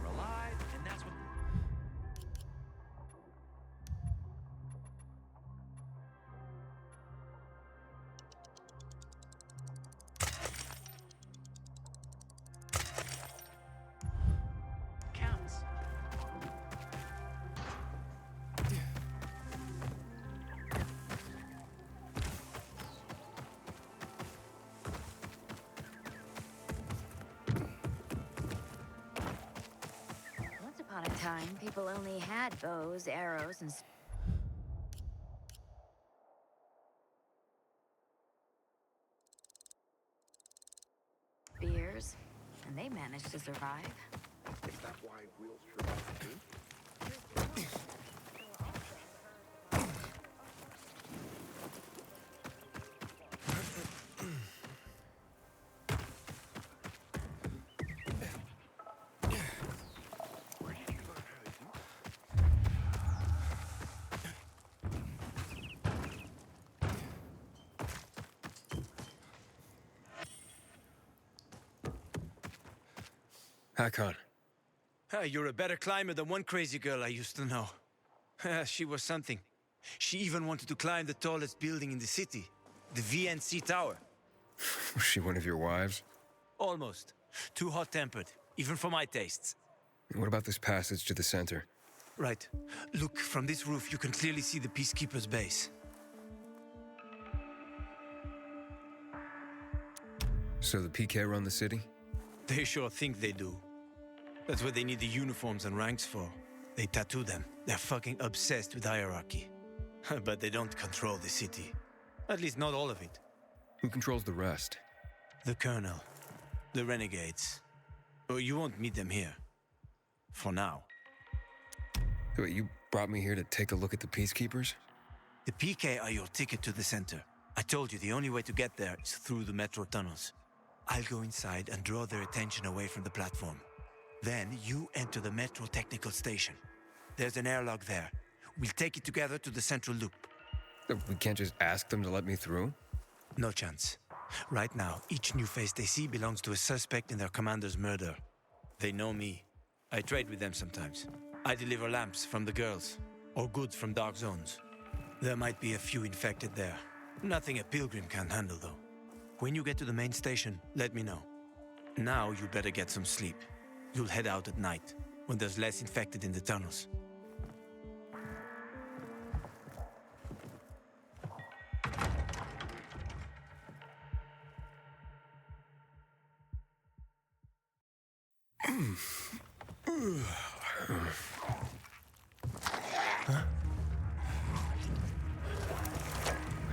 We're alive, and that's what... counts. Once upon a time, people only had bows, arrows, and spears, and they managed to survive. Is that why we'll survive too? Hakon. You're a better climber than one crazy girl I used to know. She was something. She even wanted to climb the tallest building in the city, the VNC Tower. Was she one of your wives? Almost. Too hot-tempered, even for my tastes. What about this passage to the center? Right. Look, from this roof you can clearly see the Peacekeeper's base. So the PK run the city? They sure think they do. That's what they need the uniforms and ranks for. They tattoo them. They're fucking obsessed with hierarchy. But they don't control the city. At least not all of it. Who controls the rest? The Colonel. The Renegades. Oh, you won't meet them here. For now. Wait, you brought me here to take a look at the Peacekeepers? The PK are your ticket to the center. I told you the only way to get there is through the metro tunnels. I'll go inside and draw their attention away from the platform. Then you enter the metro technical station. There's an airlock there. We'll take it together to the central loop. We can't just ask them to let me through? No chance. Right now, each new face they see belongs to a suspect in their commander's murder. They know me. I trade with them sometimes. I deliver lamps from the girls, or goods from dark zones. There might be a few infected there. Nothing a pilgrim can't handle, though. When you get to the main station, let me know. Now you better get some sleep. You'll head out at night, when there's less infected in the tunnels.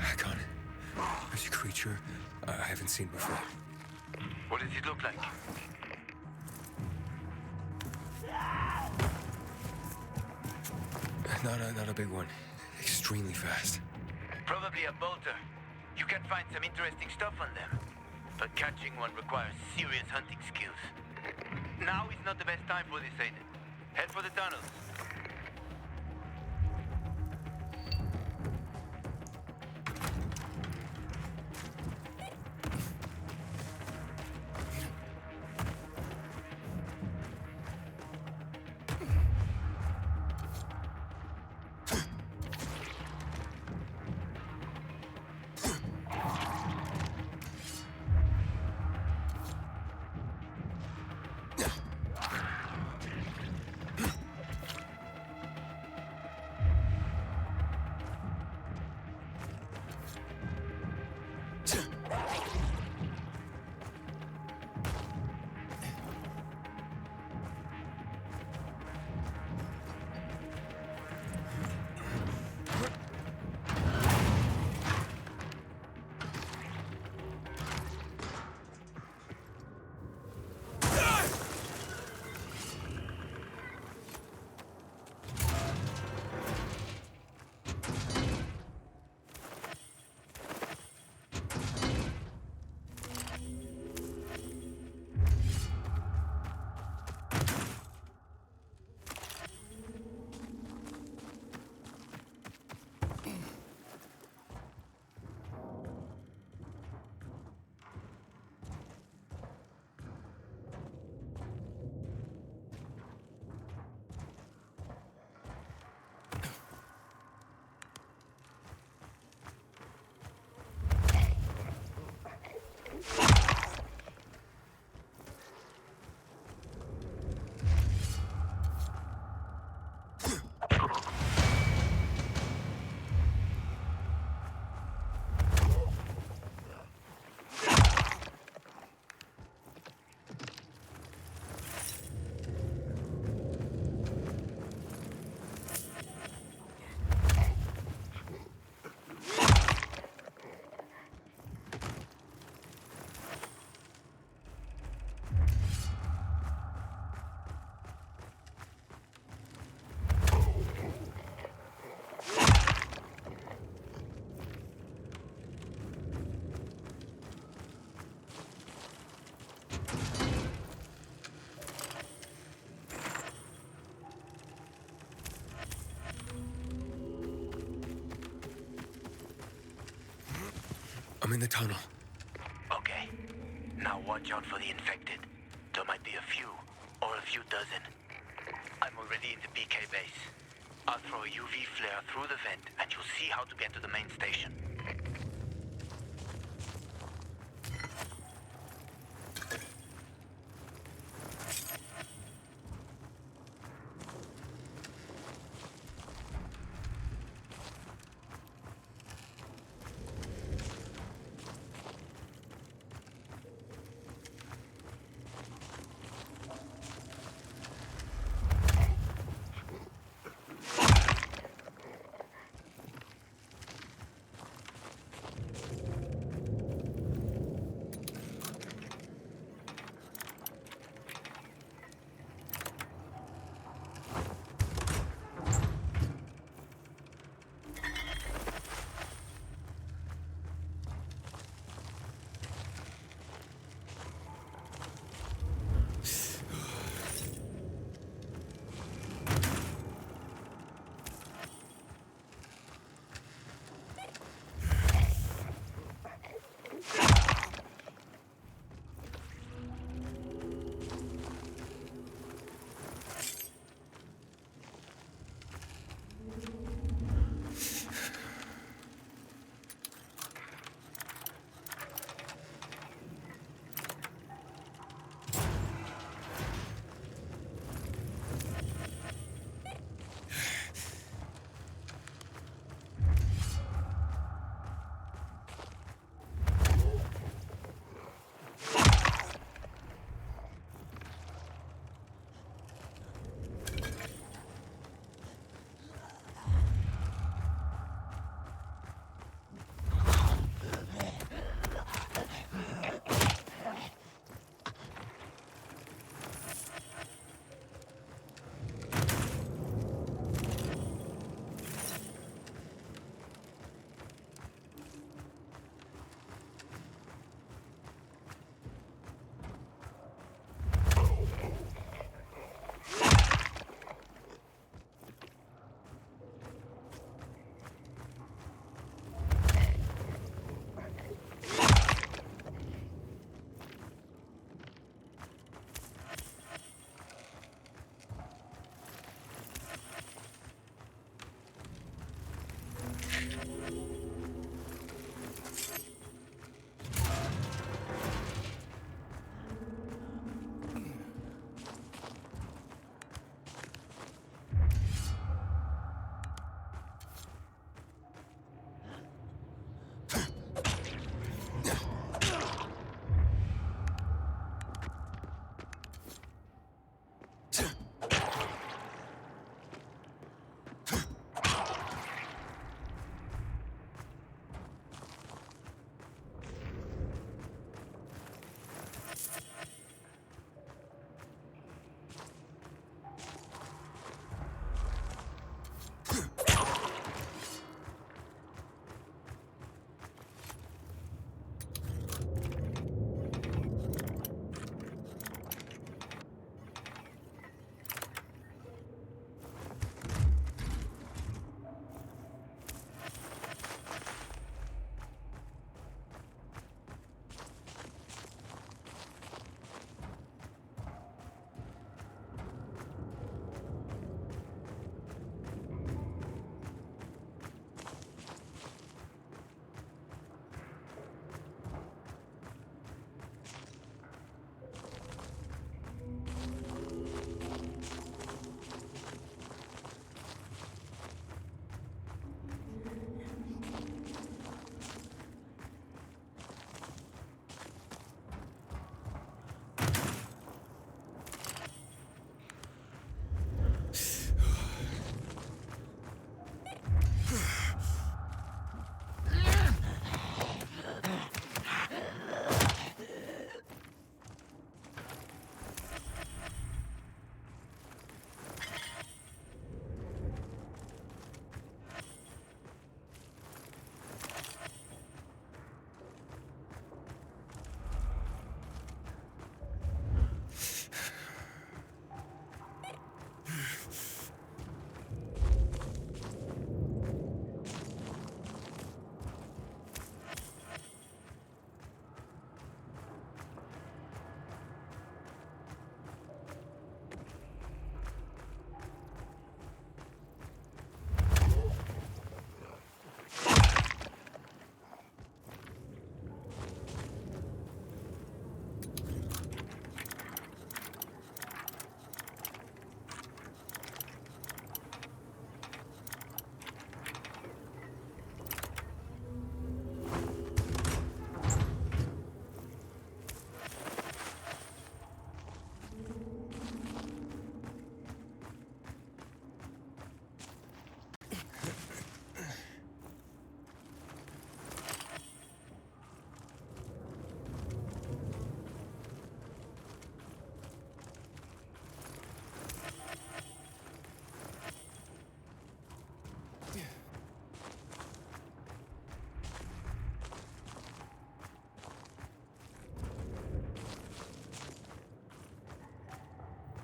Hakon, there's a creature I haven't seen before. What does it look like? Not a big one. Extremely fast. Probably a bolter. You can find some interesting stuff on them. But catching one requires serious hunting skills. Now is not the best time for this, Aiden. Head for the tunnels. I'm in the tunnel. Okay. Now watch out for the infected. There might be a few, or a few dozen. I'm already in the PK base. I'll throw a UV flare through the vent, and you'll see how to get to the main station.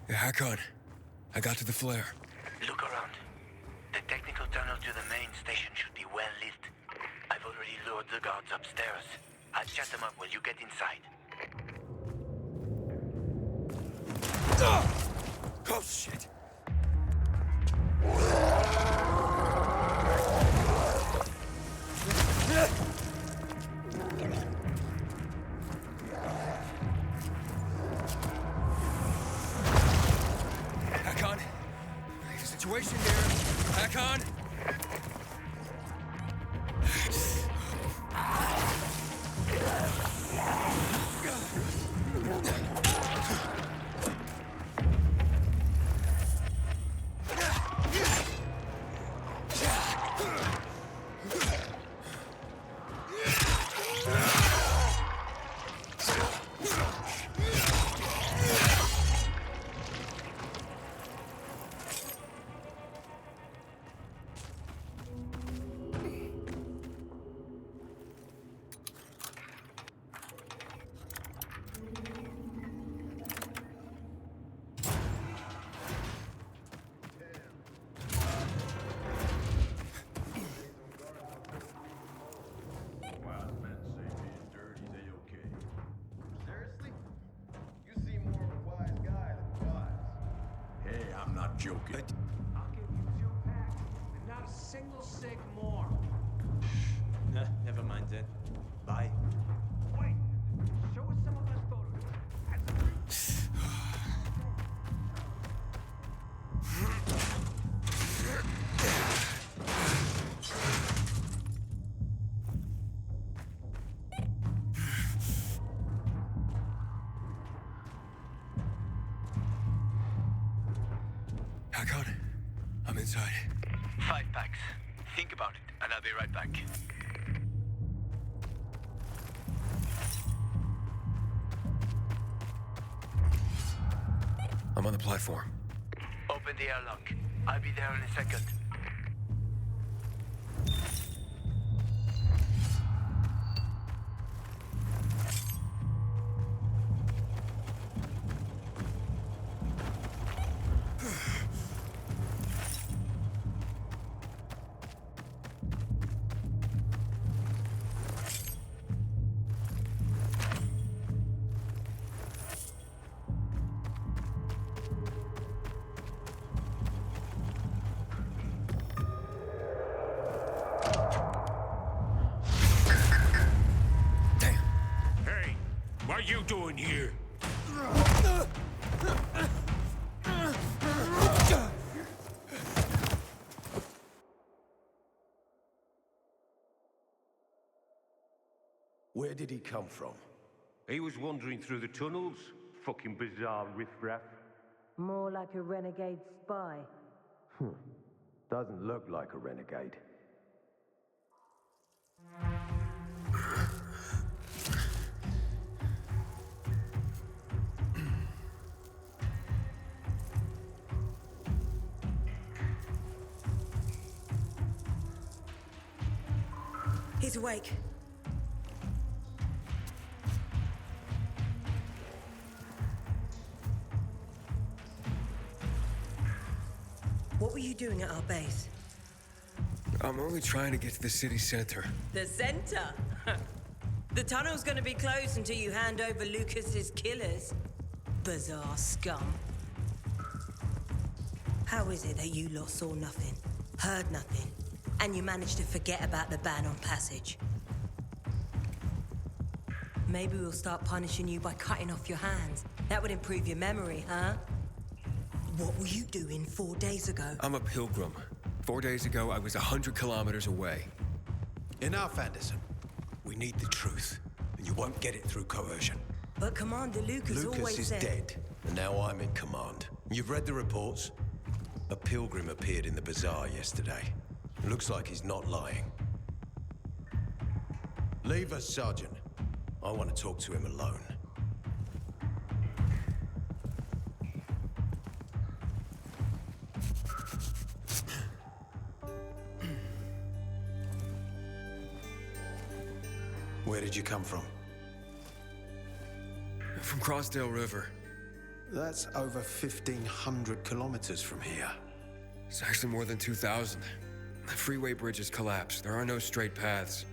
Yeah, Hakon. I got to the flare. Look around. The technical tunnel to the main station should be well lit. I've already lured the guards upstairs. I'll chat them up while you get inside. Oh, shit! Hakon! Situation here. Hakon! Joking. I'll give you 2 packs and not a single cig more. Nah, never mind then. Bye. Wait, show us some of that photo. Hakon, I'm inside. 5 packs. Think about it, and I'll be right back. I'm on the platform. Open the airlock. I'll be there in a second. What are you doing here? Where did he come from? He was wandering through the tunnels. Fucking bizarre riffraff. More like a renegade spy. Doesn't look like a renegade. He's awake. What were you doing at our base? I'm only trying to get to the city center. The center? The tunnel's gonna be closed until you hand over Lucas's killers. Bizarre scum. How is it that you lot saw nothing, heard nothing, and you managed to forget about the ban on passage? Maybe we'll start punishing you by cutting off your hands. That would improve your memory, huh? What were you doing 4 days ago? I'm a pilgrim. 4 days ago, I was 100 kilometers away. Enough, Anderson. We need the truth, and you won't get it through coercion. But Commander Lucas always is said... dead, and now I'm in command. You've read the reports? A pilgrim appeared in the bazaar yesterday. Looks like he's not lying. Leave us, Sergeant. I want to talk to him alone. Where did you come from? From Crossdale River. That's over 1,500 kilometers from here. It's actually more than 2,000. The freeway bridge has collapsed. There are no straight paths.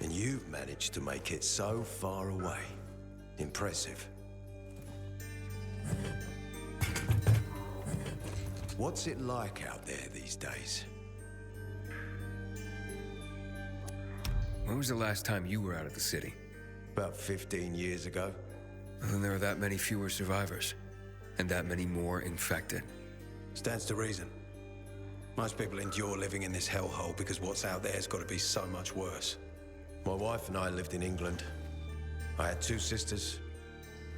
And you've managed to make it so far away. Impressive. What's it like out there these days? When was the last time you were out of the city? About 15 years ago. Well, then there are that many fewer survivors, and that many more infected. Stands to reason. Most people endure living in this hellhole because what's out there's got to be so much worse. My wife and I lived in England. I had 2 sisters,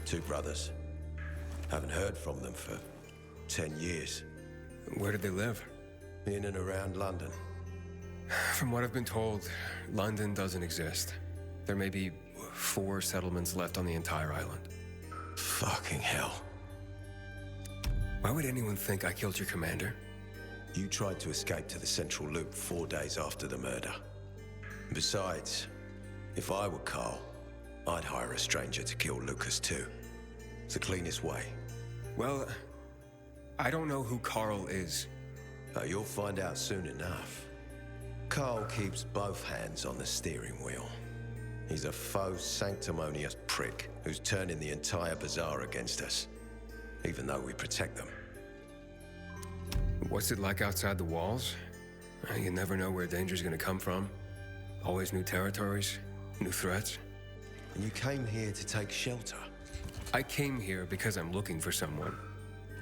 2 brothers. Haven't heard from them for 10 years. Where did they live? In and around London. From what I've been told, London doesn't exist. There may be 4 settlements left on the entire island. Fucking hell. Why would anyone think I killed your commander? You tried to escape to the Central Loop 4 days after the murder. Besides, if I were Carl, I'd hire a stranger to kill Lucas too. It's the cleanest way. Well, I don't know who Carl is. You'll find out soon enough. Carl keeps both hands on the steering wheel. He's a faux sanctimonious prick who's turning the entire bazaar against us, even though we protect them. What's it like outside the walls? You never know where danger's gonna come from. Always new territories, new threats. And you came here to take shelter? I came here because I'm looking for someone.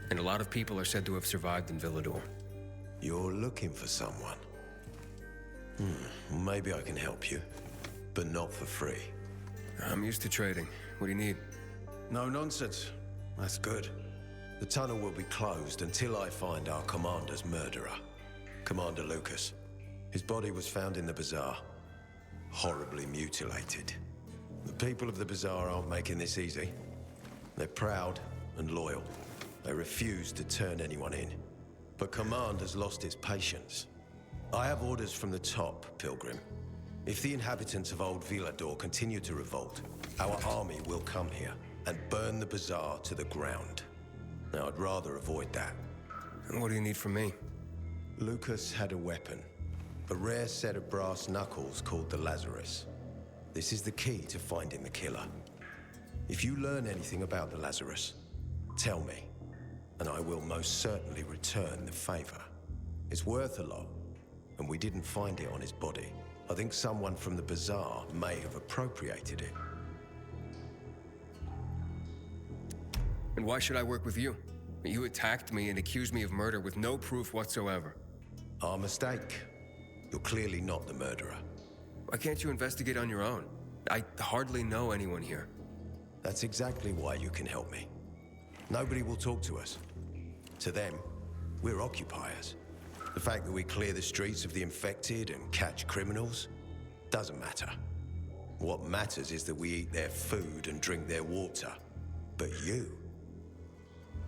And a lot of people are said to have survived in Villador. You're looking for someone? Maybe I can help you, but not for free. I'm used to trading. What do you need? No nonsense. That's good. The tunnel will be closed until I find our commander's murderer, Commander Lucas. His body was found in the bazaar, horribly mutilated. The people of the bazaar aren't making this easy. They're proud and loyal. They refuse to turn anyone in. But Command has lost its patience. I have orders from the top, Pilgrim. If the inhabitants of Old Villador continue to revolt, our army will come here and burn the bazaar to the ground. Now, I'd rather avoid that. And what do you need from me? Lucas had a weapon. A rare set of brass knuckles called the Lazarus. This is the key to finding the killer. If you learn anything about the Lazarus, tell me, and I will most certainly return the favor. It's worth a lot, and we didn't find it on his body. I think someone from the bazaar may have appropriated it. And why should I work with you? You attacked me and accused me of murder with no proof whatsoever. Our mistake. You're clearly not the murderer. Why can't you investigate on your own? I hardly know anyone here. That's exactly why you can help me. Nobody will talk to us. To them, we're occupiers. The fact that we clear the streets of the infected and catch criminals doesn't matter. What matters is that we eat their food and drink their water. But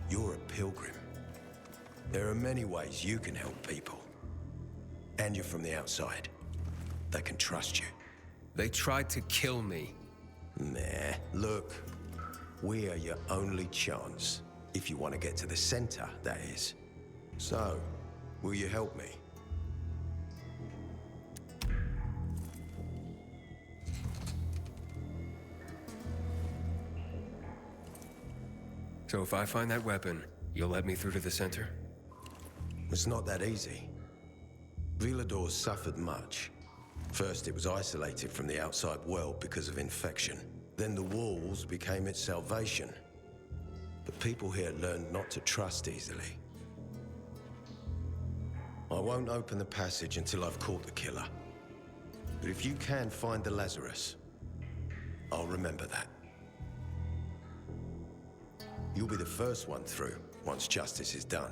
you're a pilgrim. There are many ways you can help people. And you're from the outside. They can trust you. They tried to kill me. Nah, look. We are your only chance. If you want to get to the center, that is. So, will you help me? So if I find that weapon, you'll let me through to the center? It's not that easy. Villador's suffered much. First, it was isolated from the outside world because of infection. Then the walls became its salvation. But people here learned not to trust easily. I won't open the passage until I've caught the killer. But if you can find the Lazarus, I'll remember that. You'll be the first one through once justice is done.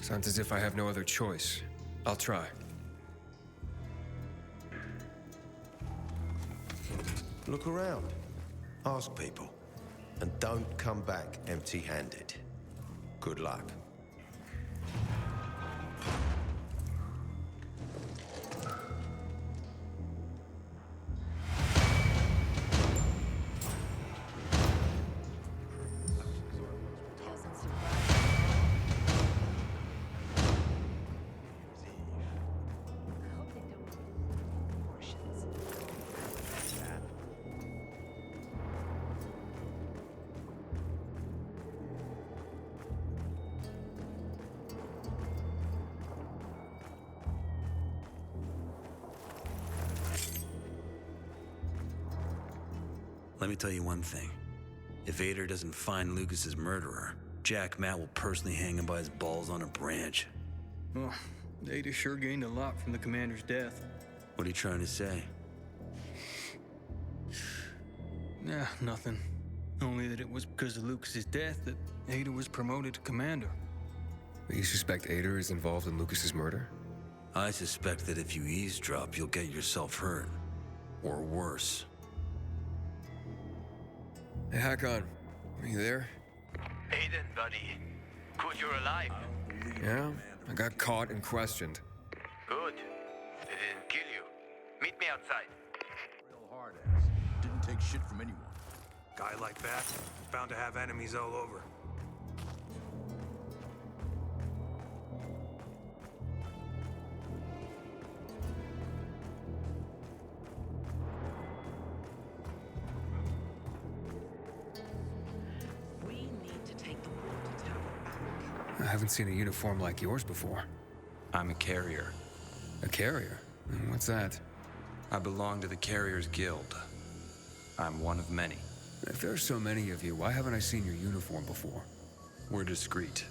Sounds as if I have no other choice. I'll try. Look around. Ask people. And don't come back empty-handed. Good luck. Let me tell you one thing. If Ader doesn't find Lucas's murderer, Jack Matt will personally hang him by his balls on a branch. Well, Ader sure gained a lot from the commander's death. What are you trying to say? Nah, nothing. Only that it was because of Lucas's death that Ader was promoted to commander. You suspect Ader is involved in Lucas's murder? I suspect that if you eavesdrop, you'll get yourself hurt. Or worse. Hey, Hakon. Are you there? Aiden, buddy. Good you're alive. Yeah, I got caught and questioned. Good. They didn't kill you. Meet me outside. Real hard ass. Didn't take shit from anyone. Guy like that, bound to have enemies all over. I haven't seen a uniform like yours before. I'm a carrier. A carrier? What's that? I belong to the Carriers Guild. I'm one of many. If there's so many of you, why haven't I seen your uniform before? We're discreet.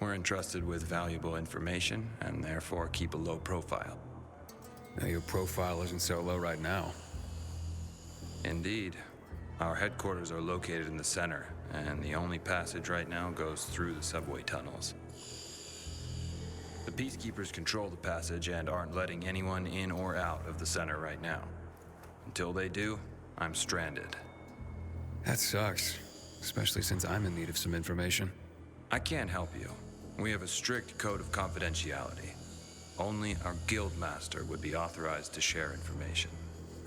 We're entrusted with valuable information and therefore keep a low profile. Now, your profile isn't so low right now. Indeed. Our headquarters are located in the center, and the only passage right now goes through the subway tunnels. The Peacekeepers control the passage and aren't letting anyone in or out of the center right now. Until they do, I'm stranded. That sucks, especially since I'm in need of some information. I can't help you. We have a strict code of confidentiality. Only our guild master would be authorized to share information.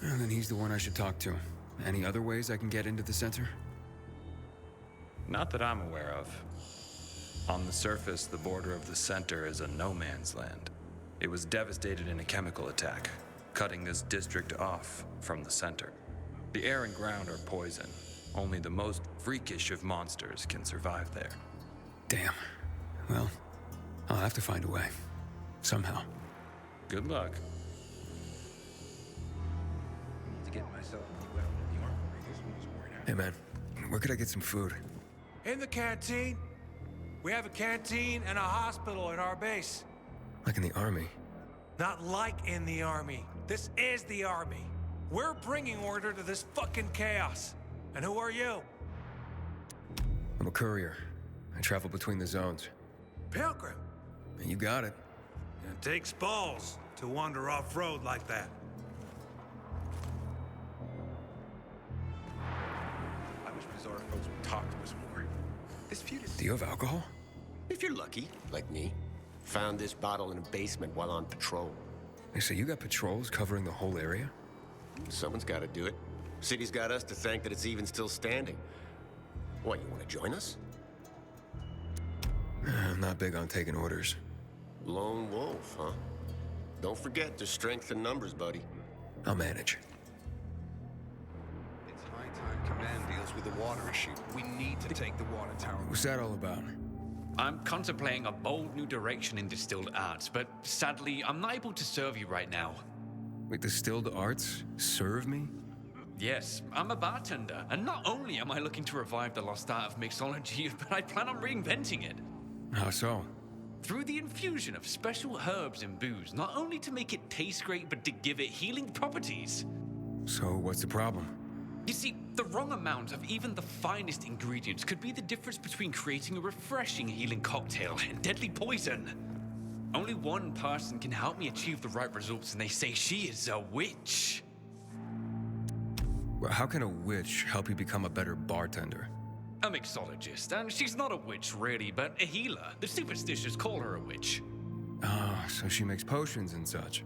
Well, then he's the one I should talk to. Any other ways I can get into the center? Not that I'm aware of. On the surface, the border of the center is a no-man's land. It was devastated in a chemical attack, cutting this district off from the center. The air and ground are poison. Only the most freakish of monsters can survive there. Damn. Well, I'll have to find a way. Somehow. Good luck. To get myself well in the armory, this one's worn out. Hey, man. Where could I get some food? In the canteen. We have a canteen and a hospital at our base. Like in the army? Not like in the army. This is the army. We're bringing order to this fucking chaos. And who are you? I'm a courier. I travel between the zones. Pilgrim. You got it. It takes balls to wander off-road like that. I wish Bizarre folks would talk to us more. This feud is... Do you have alcohol? If you're lucky, like me. Found this bottle in a basement while on patrol. Hey, so you got patrols covering the whole area? Someone's got to do it. City's got us to thank that it's even still standing. What, you want to join us? I'm not big on taking orders. Lone wolf, huh? Don't forget there's strength in numbers, buddy. I'll manage. It's high time command deals with the water issue. We need to take the water tower. What's that all about? I'm contemplating a bold new direction in distilled arts, but sadly, I'm not able to serve you right now. Wait, distilled arts? Serve me? Yes, I'm a bartender, and not only am I looking to revive the lost art of mixology, but I plan on reinventing it. How so? Through the infusion of special herbs and booze, not only to make it taste great, but to give it healing properties. So what's the problem? You see, the wrong amount of even the finest ingredients could be the difference between creating a refreshing healing cocktail and deadly poison. Only one person can help me achieve the right results, and they say she is a witch. Well, how can a witch help you become a better bartender? A mixologist, and she's not a witch really, but a healer. The superstitious call her a witch. Ah, so she makes potions and such.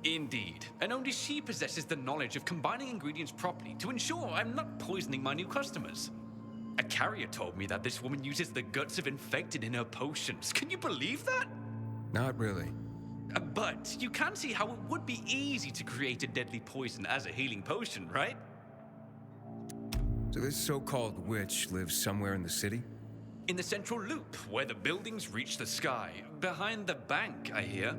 Indeed, and only she possesses the knowledge of combining ingredients properly to ensure I'm not poisoning my new customers. A carrier told me that this woman uses the guts of infected in her potions. Can you believe that? Not really. But you can see how it would be easy to create a deadly poison as a healing potion, right? So this so-called witch lives somewhere in the city? In the central loop, where the buildings reach the sky. Behind the bank, I hear.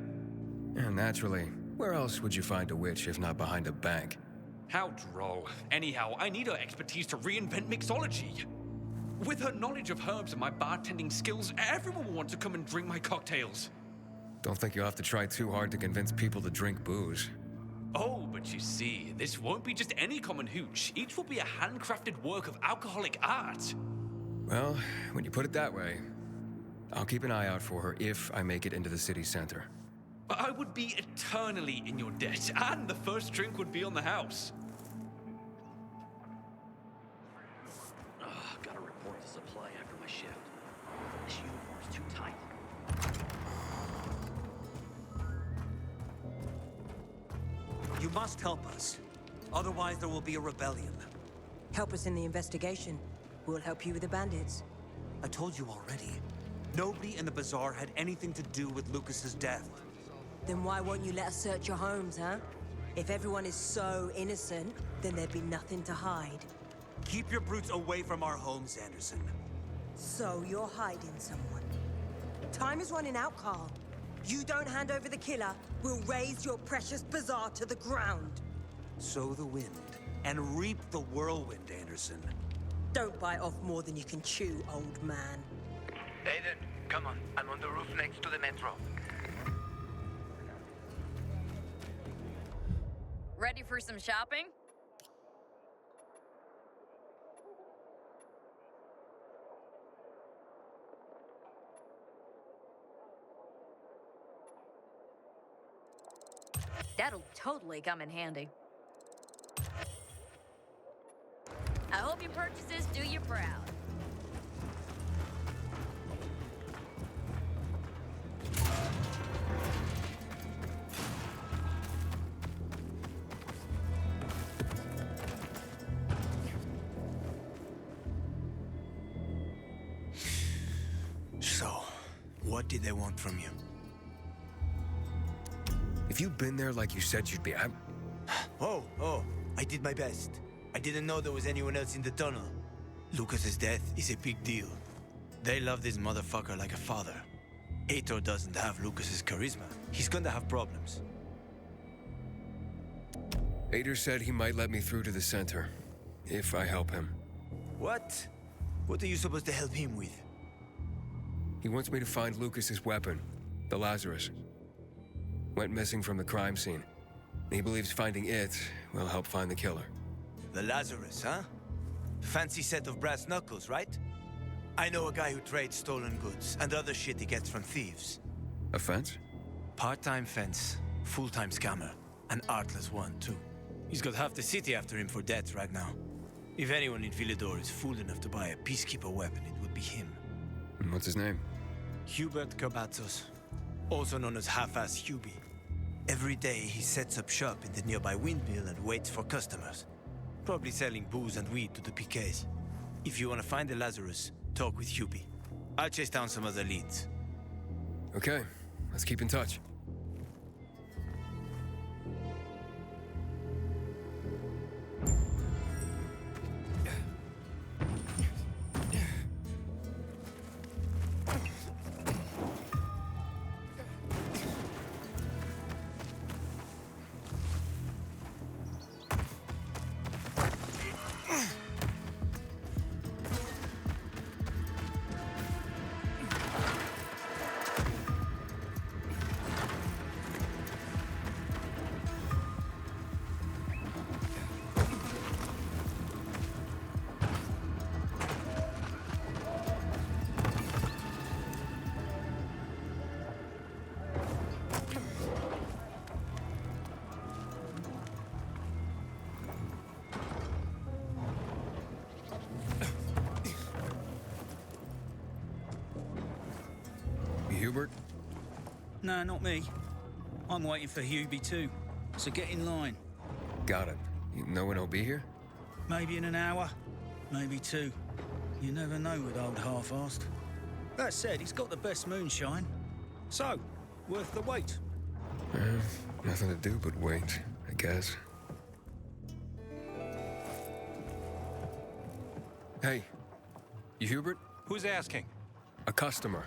Yeah, naturally. Where else would you find a witch if not behind a bank? How droll. Anyhow, I need her expertise to reinvent mixology. With her knowledge of herbs and my bartending skills, everyone will want to come and drink my cocktails. Don't think you'll have to try too hard to convince people to drink booze. Oh, but you see, this won't be just any common hooch. Each will be a handcrafted work of alcoholic art. Well, when you put it that way, I'll keep an eye out for her if I make it into the city center. I would be eternally in your debt, and the first drink would be on the house. Gotta report the supply after my shift. This uniform's too tight. You must help us. Otherwise, there will be a rebellion. Help us in the investigation. We'll help you with the bandits. I told you already. Nobody in the bazaar had anything to do with Lucas's death. Then why won't you let us search your homes, huh? If everyone is so innocent, then there'd be nothing to hide. Keep your brutes away from our homes, Anderson. So you're hiding someone. Time is running out, Carl. You don't hand over the killer, we'll raise your precious bazaar to the ground. Sow the wind and reap the whirlwind, Anderson. Don't bite off more than you can chew, old man. Aiden, come on. I'm on the roof next to the metro. Ready for some shopping? That'll totally come in handy. I hope your purchases do you proud. So, what did they want from you? If you'd been there like you said you'd be, Oh, I did my best. I didn't know there was anyone else in the tunnel. Lucas's death is a big deal. They love this motherfucker like a father. Aitor doesn't have Lucas's charisma. He's gonna have problems. Aitor said he might let me through to the center, if I help him. What? What are you supposed to help him with? He wants me to find Lucas's weapon, the Lazarus. Went missing from the crime scene. He believes finding it will help find the killer. The Lazarus, huh? Fancy set of brass knuckles, right? I know a guy who trades stolen goods and other shit he gets from thieves. A fence? Part-time fence, full-time scammer. An artless one, too. He's got half the city after him for debt right now. If anyone in Villador is fool enough to buy a peacekeeper weapon, it would be him. And what's his name? Hubert Cabazos, also known as Half-Ass Hubie. Every day he sets up shop in the nearby windmill and waits for customers. Probably selling booze and weed to the PKs. If you want to find the Lazarus, talk with Hubie. I'll chase down some other leads. Okay, let's keep in touch. Hubert? No, not me. I'm waiting for Hubie too, so get in line. Got it. You know when he'll be here? Maybe in an hour, maybe two. You never know with old half-assed. That said, he's got the best moonshine. So, worth the wait. Nothing to do but wait, I guess. Hey, you Hubert? Who's asking? A customer.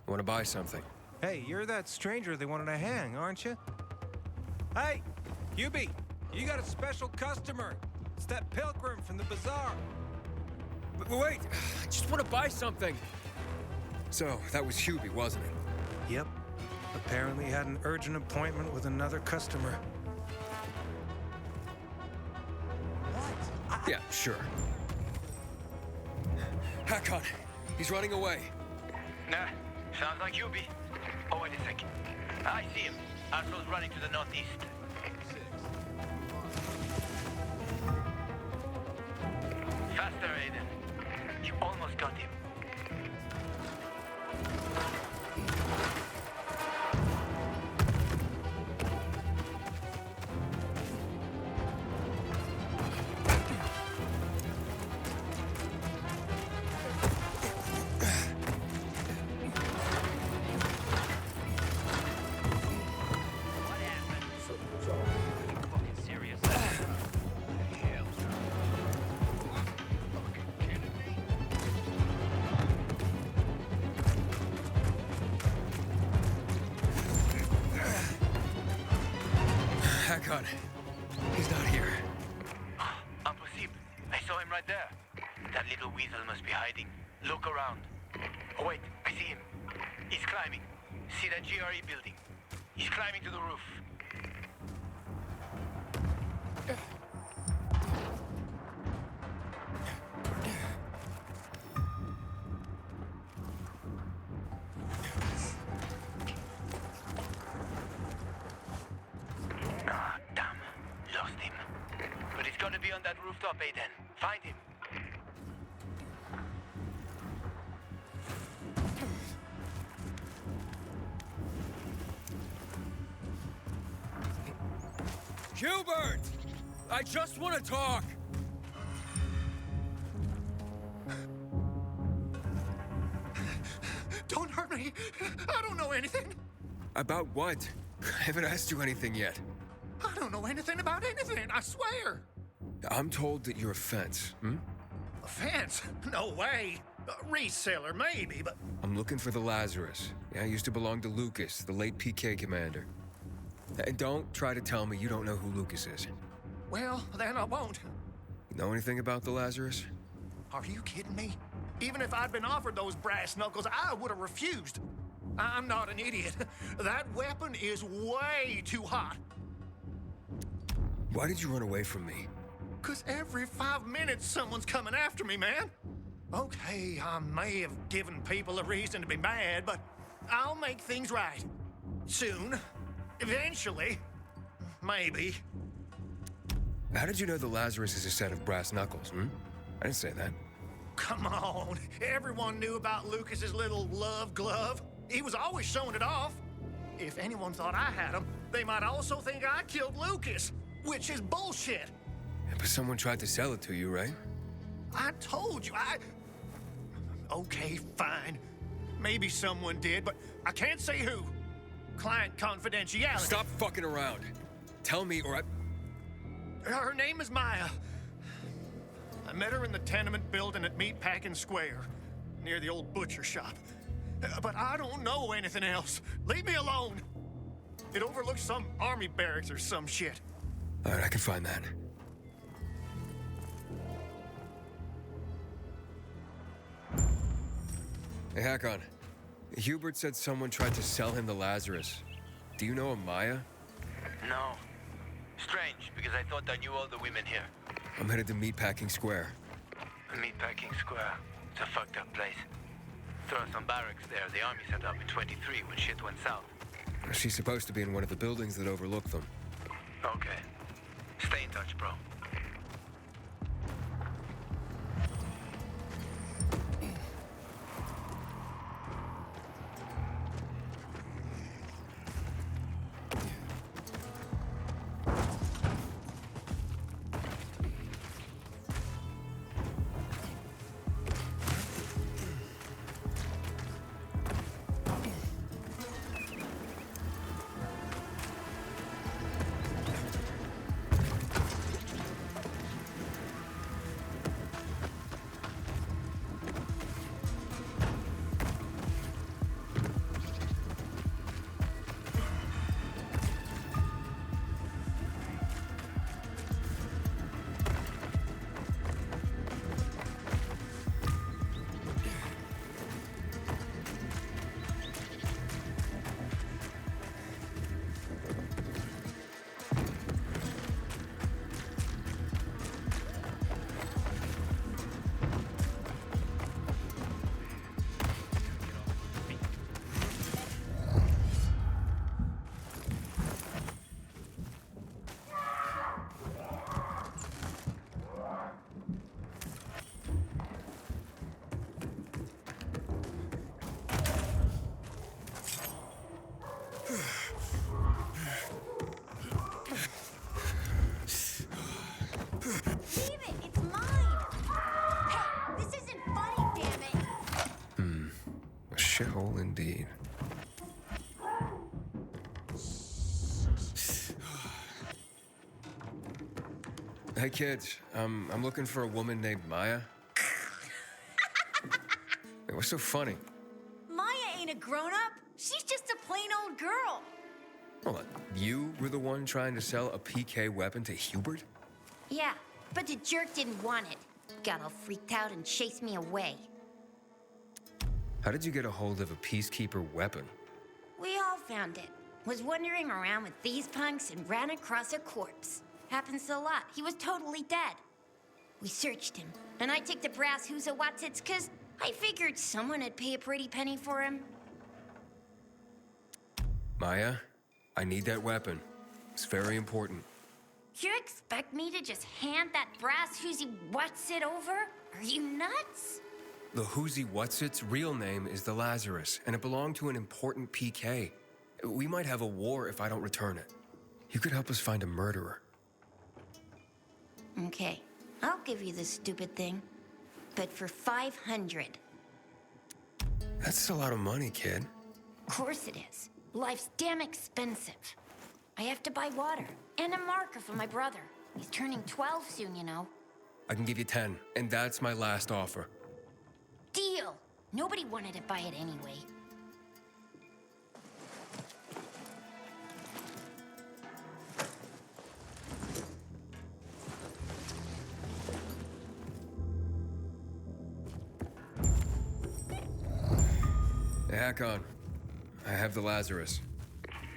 Want to buy something. Hey, you're that stranger they wanted to hang, aren't you? Hey, Hubie! You got a special customer. It's that pilgrim from the bazaar. Wait, I just want to buy something. So, that was Hubie, wasn't it? Yep. Apparently had an urgent appointment with another customer. Yeah, sure. Hakon, he's running away. Nah, sounds like Hubie. Oh, wait a second. I see him. Asshole's running to the northeast. Faster, Aiden. You almost got him. Hakon, he's not here. Impossible. I saw him right there. That little weasel must be hiding. Look around. Oh, wait. I see him. He's climbing. See that GRE building? He's climbing to the roof. Ah, damn. Lost him. But he's gonna be on that rooftop, Aiden. Find him. Hubert! I just want to talk! Don't hurt me. I don't know anything. About what? I haven't asked you anything yet. I don't know anything about anything, I swear. I'm told that you're a fence, hmm? A fence? No way. A reseller, maybe, but... I'm looking for the Lazarus. Yeah, I used to belong to Lucas, the late PK commander. And don't try to tell me you don't know who Lucas is. Well, then I won't. You know anything about the Lazarus? Are you kidding me? Even if I'd been offered those brass knuckles, I would have refused. I'm not an idiot. That weapon is way too hot. Why did you run away from me? 'Cause every 5 minutes someone's coming after me, man. Okay, I may have given people a reason to be mad, but I'll make things right. Soon. Eventually. Maybe. How did you know the Lazarus is a set of brass knuckles, hmm? I didn't say that. Come on. Everyone knew about Lucas's little love glove. He was always showing it off. If anyone thought I had him, they might also think I killed Lucas, which is bullshit. Yeah, but someone tried to sell it to you, right? I told you, Okay, fine. Maybe someone did, but I can't say who. Client confidentiality. Stop fucking around. Tell me or Her name is Maya. I met her in the tenement building at Meatpacking Square, near the old butcher shop. But I don't know anything else. Leave me alone. It overlooks some army barracks or some shit. All right, I can find that. Hey, Hakon. Hubert said someone tried to sell him the Lazarus. Do you know a Maya? No. Strange, because I thought I knew all the women here. I'm headed to Meatpacking Square. Meatpacking Square. It's a fucked up place. There are some barracks there the army set up in 23 when shit went south. She's supposed to be in one of the buildings that overlook them. Okay. Stay in touch, bro. Shithole indeed. Hey kids, I'm looking for a woman named Maya. Hey, what's so funny? Maya ain't a grown-up. She's just a plain old girl. Hold on, you were the one trying to sell a PK weapon to Hubert? Yeah, but the jerk didn't want it. Got all freaked out and chased me away. How did you get a hold of a peacekeeper weapon? We all found it. Was wandering around with these punks and ran across a corpse. Happens a lot. He was totally dead. We searched him, and I took the brass who's a Watsits, cause I figured someone would pay a pretty penny for him. Maya, I need that weapon. It's very important. You expect me to just hand that brass who's what's it over? Are you nuts? The Whoozy Whatsit's real name is the Lazarus, and it belonged to an important PK. We might have a war if I don't return it. You could help us find a murderer. Okay, I'll give you this stupid thing, but for 500. That's a lot of money, kid. Of course it is. Life's damn expensive. I have to buy water and a marker for my brother. He's turning 12 soon, you know. I can give you 10, and that's my last offer. Deal! Nobody wanted to buy it anyway. Hey, Hakon. I have the Lazarus.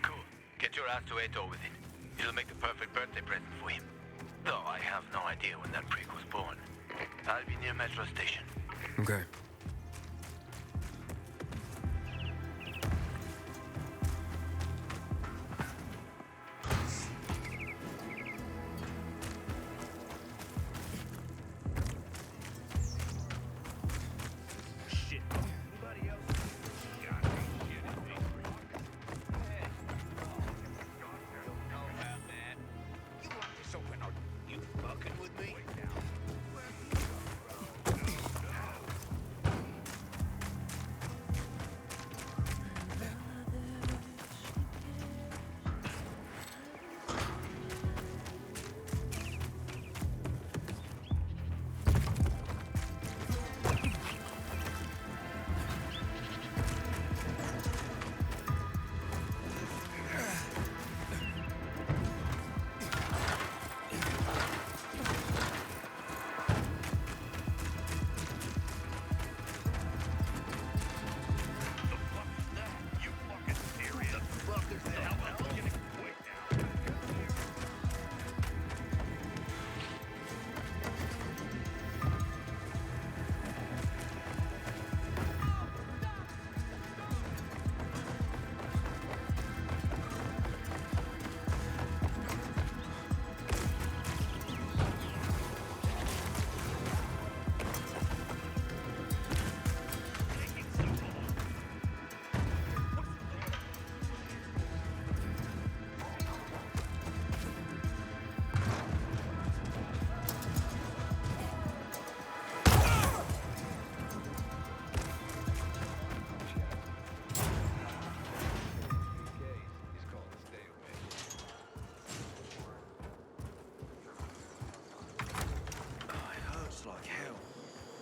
Cool. Get your ass to Ato with it. It'll make the perfect birthday present for him. Though I have no idea when that prick was born. I'll be near Metro Station. Okay.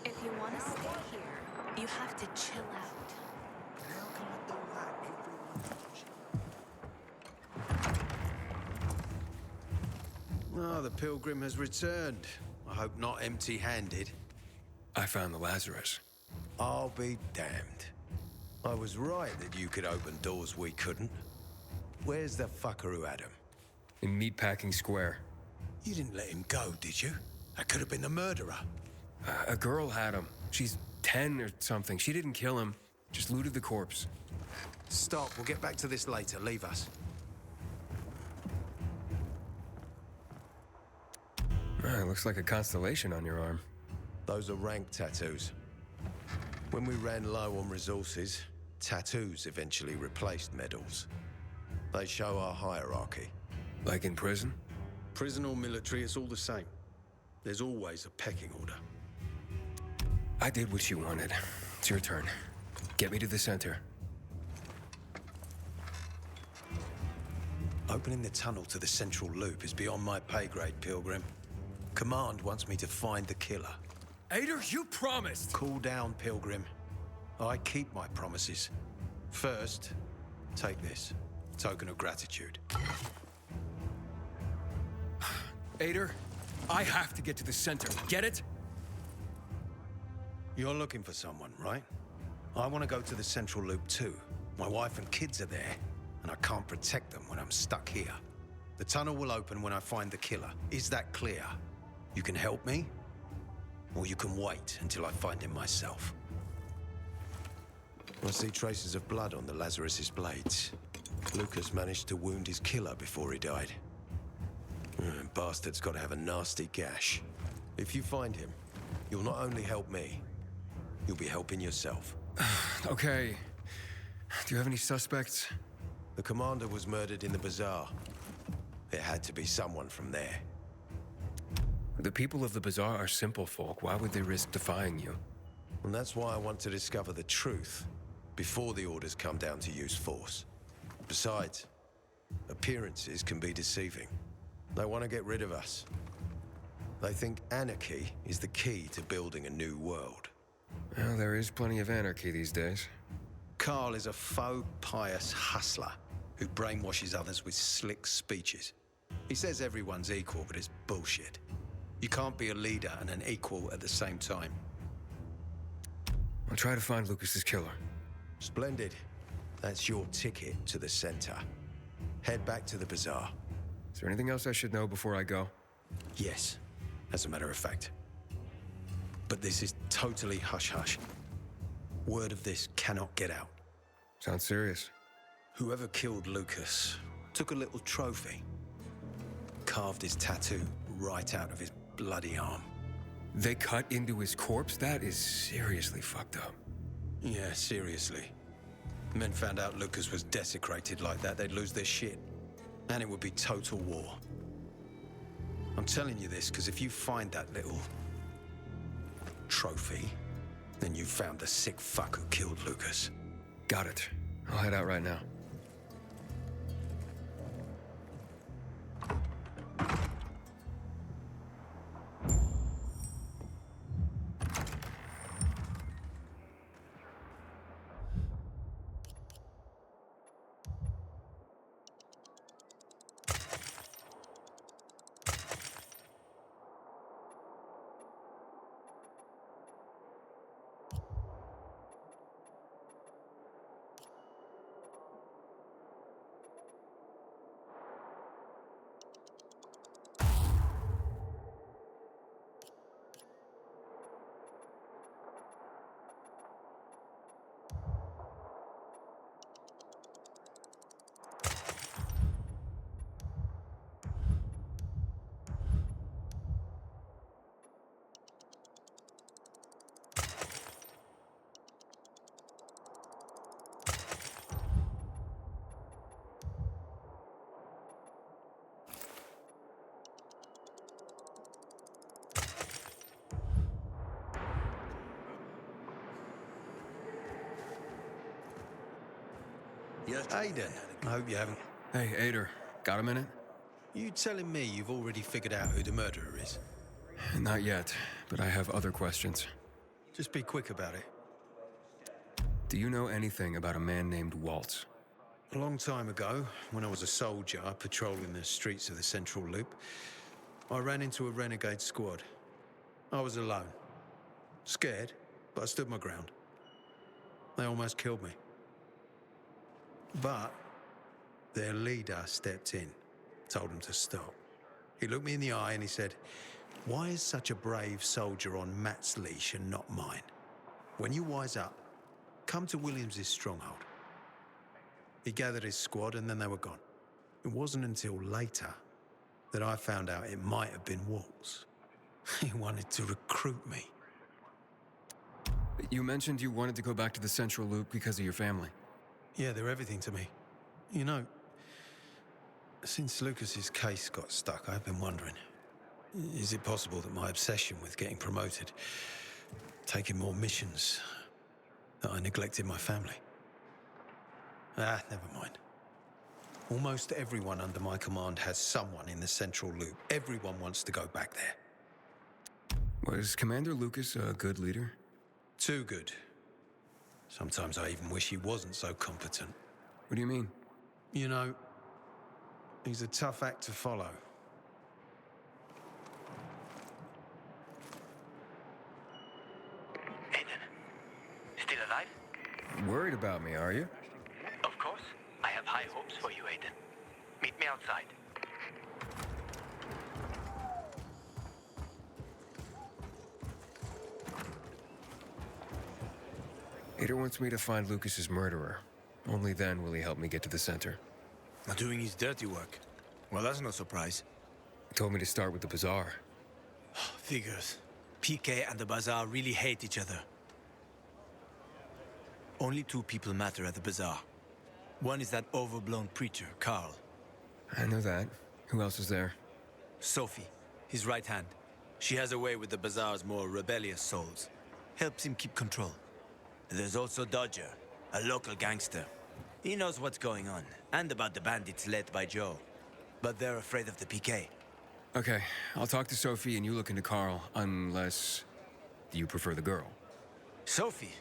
If you want to stay here, you have to chill out. Oh, the pilgrim has returned. I hope not empty-handed. I found the Lazarus. I'll be damned. I was right that you could open doors we couldn't. Where's the fucker who had him? In Meatpacking Square. You didn't let him go, did you? That could have been the murderer. A girl had him. She's 10 or something. She didn't kill him, just looted the corpse. Stop, we'll get back to this later. Leave us. Looks like a constellation on your arm. Those are rank tattoos. When we ran low on resources, tattoos eventually replaced medals. They show our hierarchy. Like in prison? Prison or military, it's all the same. There's always a pecking order. I did what you wanted. It's your turn. Get me to the center. Opening the tunnel to the central loop is beyond my pay grade, Pilgrim. Command wants me to find the killer. Ader, you promised! Cool down, Pilgrim. I keep my promises. First, take this. Token of gratitude. Ader, I have to get to the center. Get it? You're looking for someone, right? I want to go to the central loop too. My wife and kids are there, and I can't protect them when I'm stuck here. The tunnel will open when I find the killer. Is that clear? You can help me, or you can wait until I find him myself. I see traces of blood on the Lazarus's blades. Lucas managed to wound his killer before he died. Bastard's got to have a nasty gash. If you find him, you'll not only help me, you'll be helping yourself. Okay. Do you have any suspects? The commander was murdered in the bazaar. It had to be someone from there. The people of the bazaar are simple folk. Why would they risk defying you? And that's why I want to discover the truth before the orders come down to use force. Besides, appearances can be deceiving. They want to get rid of us. They think anarchy is the key to building a new world. Well, there is plenty of anarchy these days. Carl is a faux pious hustler who brainwashes others with slick speeches. He says everyone's equal, but it's bullshit. You can't be a leader and an equal at the same time. I'll try to find Lucas's killer. Splendid. That's your ticket to the center. Head back to the bazaar. Is there anything else I should know before I go? Yes, as a matter of fact. But this is totally hush-hush. Word of this cannot get out. Sounds serious. Whoever killed Lucas took a little trophy. Carved his tattoo right out of his bloody arm. They cut into his corpse? That is seriously fucked up. Yeah, seriously. Men found out Lucas was desecrated like that, they'd lose their shit. And it would be total war. I'm telling you this because if you find that little trophy, then you found the sick fuck who killed Lucas. Got it. I'll head out right now. Aiden, I hope you haven't... Hey, Ader, got a minute? You telling me you've already figured out who the murderer is? Not yet, but I have other questions. Just be quick about it. Do you know anything about a man named Waltz? A long time ago, when I was a soldier patrolling the streets of the Central Loop, I ran into a renegade squad. I was alone. Scared, but I stood my ground. They almost killed me. But their leader stepped in, told them to stop. He looked me in the eye and he said, "Why is such a brave soldier on Matt's leash and not mine? When you wise up, come to Williams's stronghold." He gathered his squad and then they were gone. It wasn't until later that I found out it might have been Waltz. He wanted to recruit me. You mentioned you wanted to go back to the Central Loop because of your family. Yeah, they're everything to me. You know, since Lucas's case got stuck, I've been wondering, is it possible that my obsession with getting promoted, taking more missions, That I neglected my family. Ah, never mind. Almost everyone under my command has someone in the central loop. Everyone wants to go back there. Was Commander Lucas a good leader? Too good. Sometimes I even wish he wasn't so competent. What do you mean? You know, he's a tough act to follow. Still alive? Worried about me, are you? Of course. I have high hopes for you, Aiden. Meet me outside. Aiden wants me to find Lucas's murderer. Only then will he help me get to the center. Not doing his dirty work. Well, that's no surprise. He told me to start with the bazaar. Figures. PK and the bazaar really hate each other. Only two people matter at the bazaar. One is that overblown preacher, Carl. I know that. Who else is there? Sophie, his right hand. She has a way with the bazaar's more rebellious souls. Helps him keep control. There's also Dodger, a local gangster. He knows what's going on, and about the bandits led by Joe. But they're afraid of the PK. Okay, I'll talk to Sophie and you look into Carl, unless you prefer the girl. Sophie?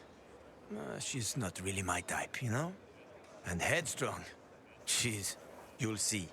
She's not really my type, you know? And headstrong. You'll see.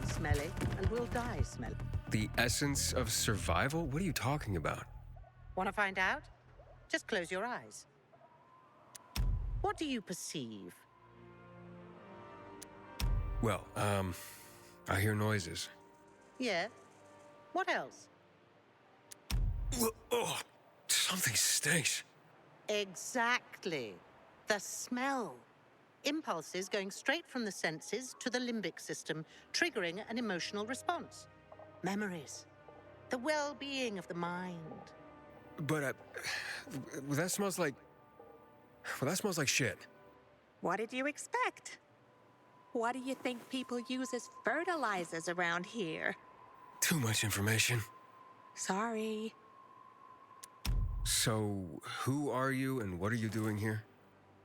Smelly, and we'll die smelly. The essence of survival? What are you talking about? Want to find out? Just close your eyes. What do you perceive? Well, I hear noises. Yeah. What else? Oh, something stinks. Exactly. The smell. Impulses going straight from the senses to the limbic system, triggering an emotional response. Memories. The well-being of the mind. But, that smells like... Well, that smells like shit. What did you expect? What do you think people use as fertilizers around here? Too much information. Sorry. So, who are you and what are you doing here?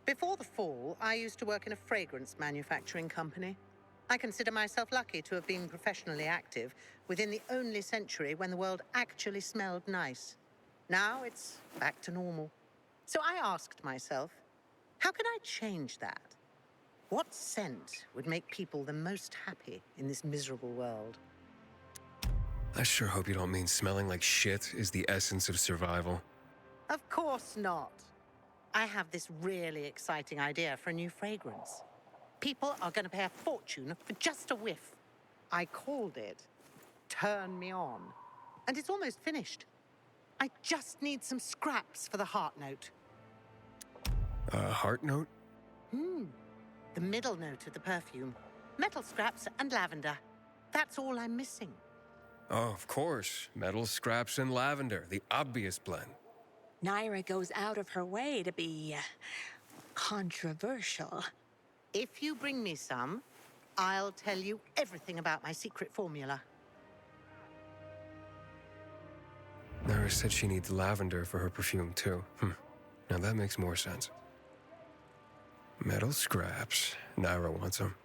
Before the fall, I used to work in a fragrance manufacturing company. I consider myself lucky to have been professionally active within the only century when the world actually smelled nice. Now it's back to normal. So I asked myself, how can I change that? What scent would make people the most happy in this miserable world? I sure hope you don't mean smelling like shit is the essence of survival. Of course not. I have this really exciting idea for a new fragrance. People are going to pay a fortune for just a whiff. I called it Turn Me On, and it's almost finished. I just need some scraps for the heart note. Heart note? The middle note of the perfume. Metal scraps and lavender. That's all I'm missing. Oh, of course. Metal scraps and lavender, the obvious blend. Naira goes out of her way to be controversial. If you bring me some, I'll tell you everything about my secret formula. Naira said she needs lavender for her perfume, too. Now that makes more sense. Metal scraps. Naira wants them.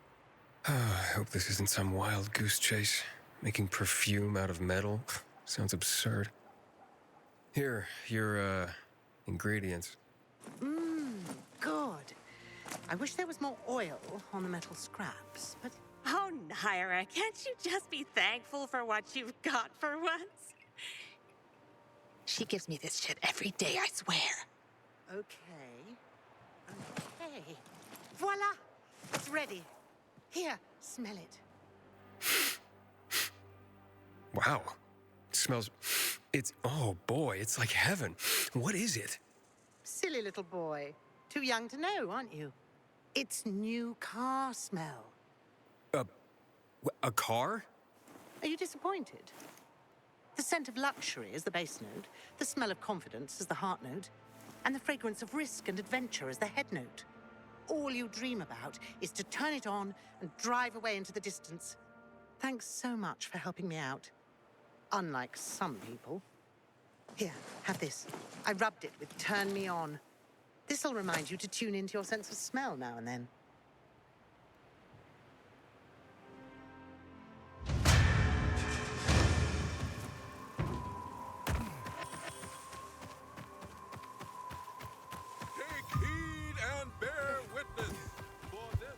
I hope this isn't some wild goose chase. Making perfume out of metal. Sounds absurd. Here, your, ingredients. Good. I wish there was more oil on the metal scraps, but... Oh, Naira, can't you just be thankful for what you've got for once? She gives me this shit every day, I swear. Okay. Okay. Voila! It's ready. Here, smell it. Wow. It smells... Oh boy, it's like heaven. What is it? Silly little boy. Too young to know, aren't you? It's new car smell. A car? Are you disappointed? The scent of luxury is the base note, the smell of confidence is the heart note, and the fragrance of risk and adventure is the head note. All you dream about is to turn it on and drive away into the distance. Thanks so much for helping me out. Unlike some people. Here, have this. I rubbed it with Turn Me On. This'll remind you to tune into your sense of smell now and then. Take heed and bear witness. For this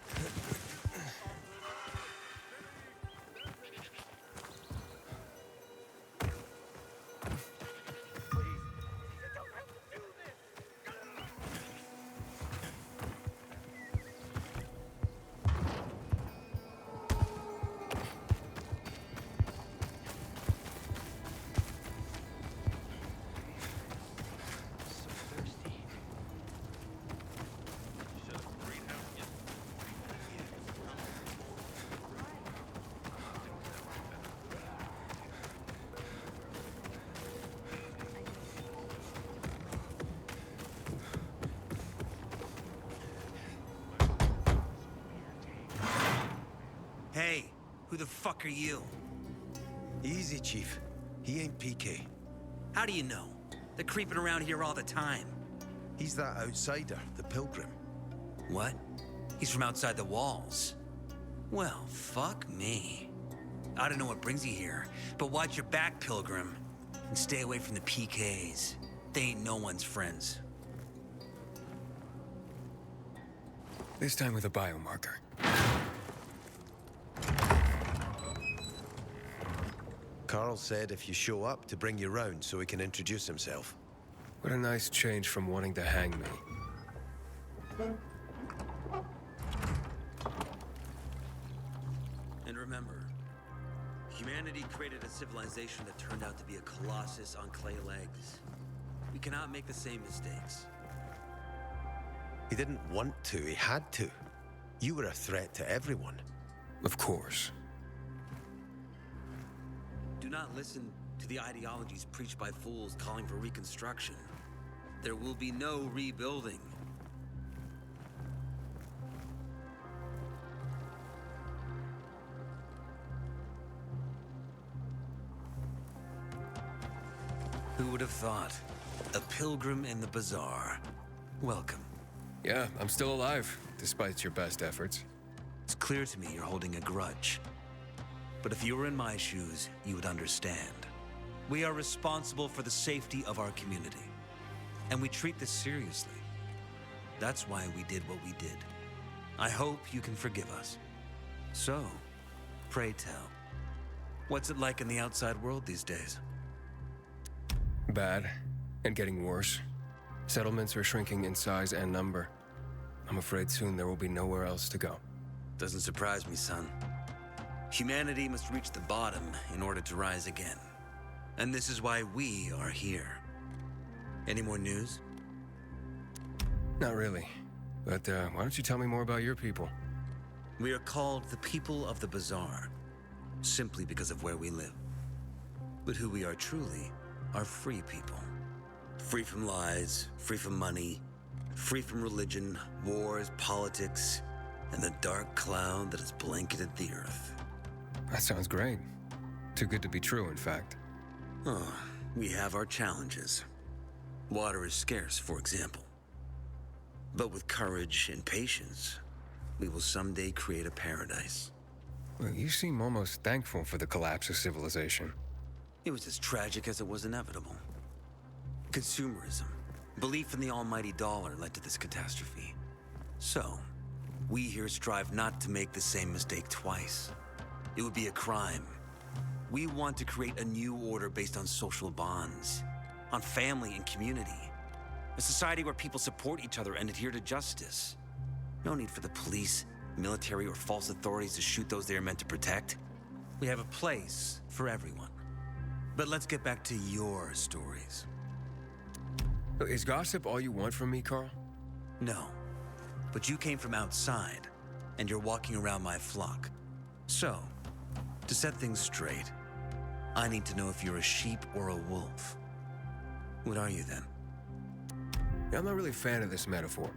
Hey, who the fuck are you? Easy, Chief. He ain't PK. How do you know? They're creeping around here all the time. He's that outsider, the pilgrim. What? He's from outside the walls. Well, fuck me. I don't know what brings you here, but watch your back, pilgrim. And stay away from the PKs. They ain't no one's friends. This time with a biomarker. Carl said if you show up to bring you round so he can introduce himself. What a nice change from wanting to hang me. And remember, humanity created a civilization that turned out to be a colossus on clay legs. We cannot make the same mistakes. He didn't want to, he had to. You were a threat to everyone. Of course. Do not listen to the ideologies preached by fools calling for reconstruction. There will be no rebuilding. Who would have thought? A pilgrim in the bazaar. Welcome. Yeah, I'm still alive, despite your best efforts. It's clear to me you're holding a grudge. But if you were in my shoes, you would understand. We are responsible for the safety of our community. And we treat this seriously. That's why we did what we did. I hope you can forgive us. So, pray tell, what's it like in the outside world these days? Bad, and getting worse. Settlements are shrinking in size and number. I'm afraid soon there will be nowhere else to go. Doesn't surprise me, son. Humanity must reach the bottom in order to rise again. And this is why we are here. Any more news? Not really. But why don't you tell me more about your people? We are called the people of the bazaar, simply because of where we live. But who we are truly are free people. Free from lies, free from money, free from religion, wars, politics, and the dark cloud that has blanketed the earth. That sounds great. Too good to be true, in fact. Oh, we have our challenges. Water is scarce, for example. But with courage and patience, we will someday create a paradise. Well, you seem almost thankful for the collapse of civilization. It was as tragic as it was inevitable. Consumerism, belief in the almighty dollar led to this catastrophe. So, we here strive not to make the same mistake twice. It would be a crime. We want to create a new order based on social bonds, on family and community. A society where people support each other and adhere to justice. No need for the police, military, or false authorities to shoot those they are meant to protect. We have a place for everyone. But let's get back to your stories. Is gossip all you want from me, Carl? No. But you came from outside, and you're walking around my flock. So, to set things straight, I need to know if you're a sheep or a wolf. What are you then? I'm not really a fan of this metaphor.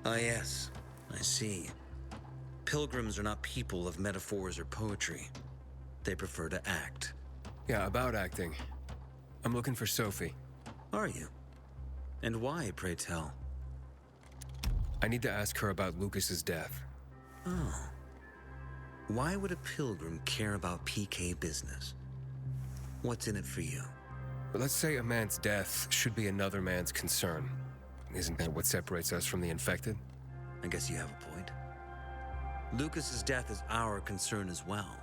Ah, yes. I see. Pilgrims are not people of metaphors or poetry. They prefer to act. Yeah, about acting. I'm looking for Sophie. Are you? And why, pray tell? I need to ask her about Lucas's death. Oh. Why would a pilgrim care about PK business? What's in it for you? But let's say a man's death should be another man's concern. Isn't that what separates us from the infected? I guess you have a point. Lucas's death is our concern as well.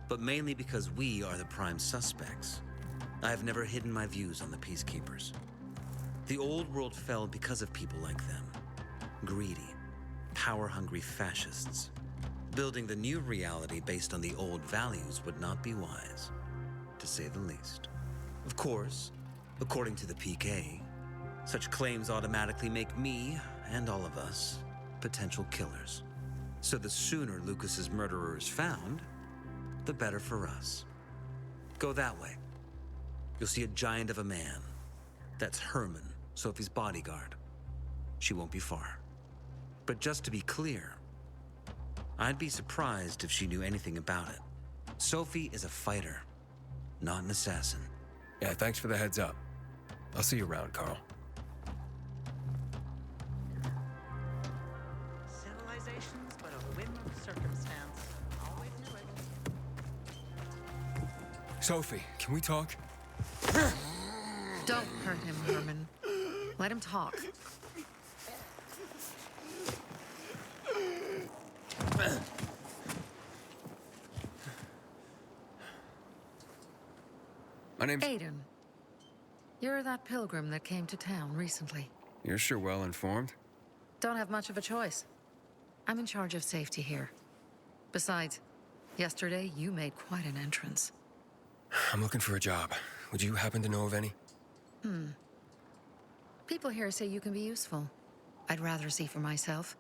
But mainly because we are the prime suspects. I have never hidden my views on the Peacekeepers. The old world fell because of people like them. Greedy, power-hungry fascists. Building the new reality based on the old values would not be wise, to say the least. Of course, according to the PK, such claims automatically make me, and all of us, potential killers. So the sooner Lucas's murderer is found, the better for us. Go that way. You'll see a giant of a man. That's Herman, Sophie's bodyguard. She won't be far. But just to be clear, I'd be surprised if she knew anything about it. Sophie is a fighter, not an assassin. Yeah, thanks for the heads up. I'll see you around, Carl. Civilization's but a whim of circumstance. Always knew it. Sophie, can we talk? Don't hurt him, Herman. Let him talk. My name's... Aiden. You're that pilgrim that came to town recently. You're sure well informed. Don't have much of a choice. I'm in charge of safety here. Besides, yesterday you made quite an entrance. I'm looking for a job. Would you happen to know of any? People here say you can be useful. I'd rather see for myself.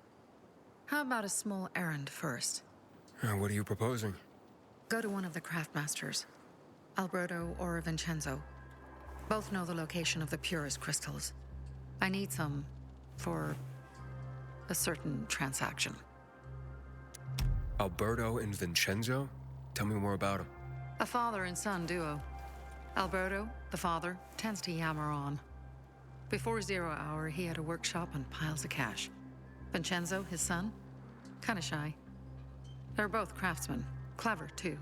How about a small errand first? What are you proposing? Go to one of the craftmasters, Alberto or Vincenzo. Both know the location of the purest crystals. I need some for a certain transaction. Alberto and Vincenzo? Tell me more about them. A father and son duo. Alberto, the father, tends to yammer on. Before 0 hour, he had a workshop and piles of cash. Vincenzo, his son, kinda shy. They're both craftsmen, clever too.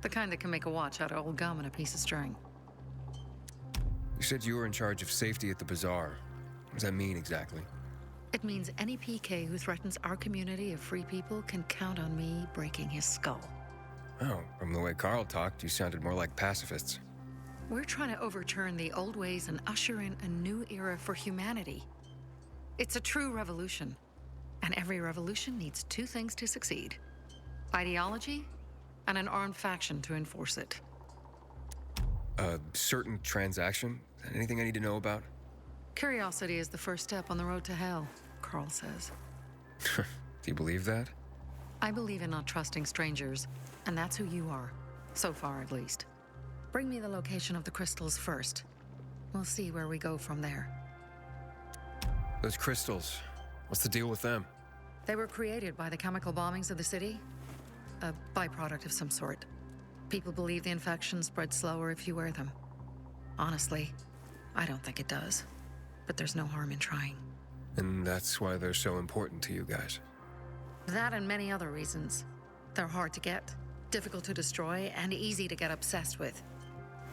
The kind that can make a watch out of old gum and a piece of string. You said you were in charge of safety at the bazaar. What does that mean exactly? It means any PK who threatens our community of free people can count on me breaking his skull. Oh, from the way Carl talked, you sounded more like pacifists. We're trying to overturn the old ways and usher in a new era for humanity. It's a true revolution. And every revolution needs two things to succeed: ideology and an armed faction to enforce it. A certain transaction? Anything I need to know about? Curiosity is the first step on the road to hell, Carl says. Do you believe that? I believe in not trusting strangers, and that's who you are. So far, at least. Bring me the location of the crystals first. We'll see where we go from there. Those crystals, what's the deal with them? They were created by the chemical bombings of the city. A byproduct of some sort. People believe the infection spreads slower if you wear them. Honestly, I don't think it does. But there's no harm in trying. And that's why they're so important to you guys. That and many other reasons. They're hard to get, difficult to destroy, and easy to get obsessed with.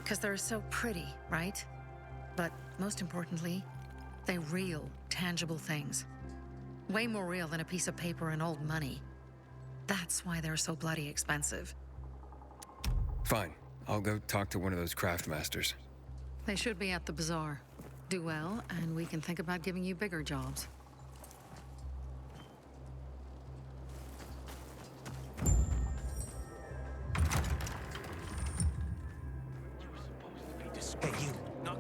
Because they're so pretty, right? But most importantly, they're real, tangible things. Way more real than a piece of paper and old money. That's why they're so bloody expensive. Fine. I'll go talk to one of those craft masters. They should be at the bazaar. Do well, and we can think about giving you bigger jobs. Hey, you.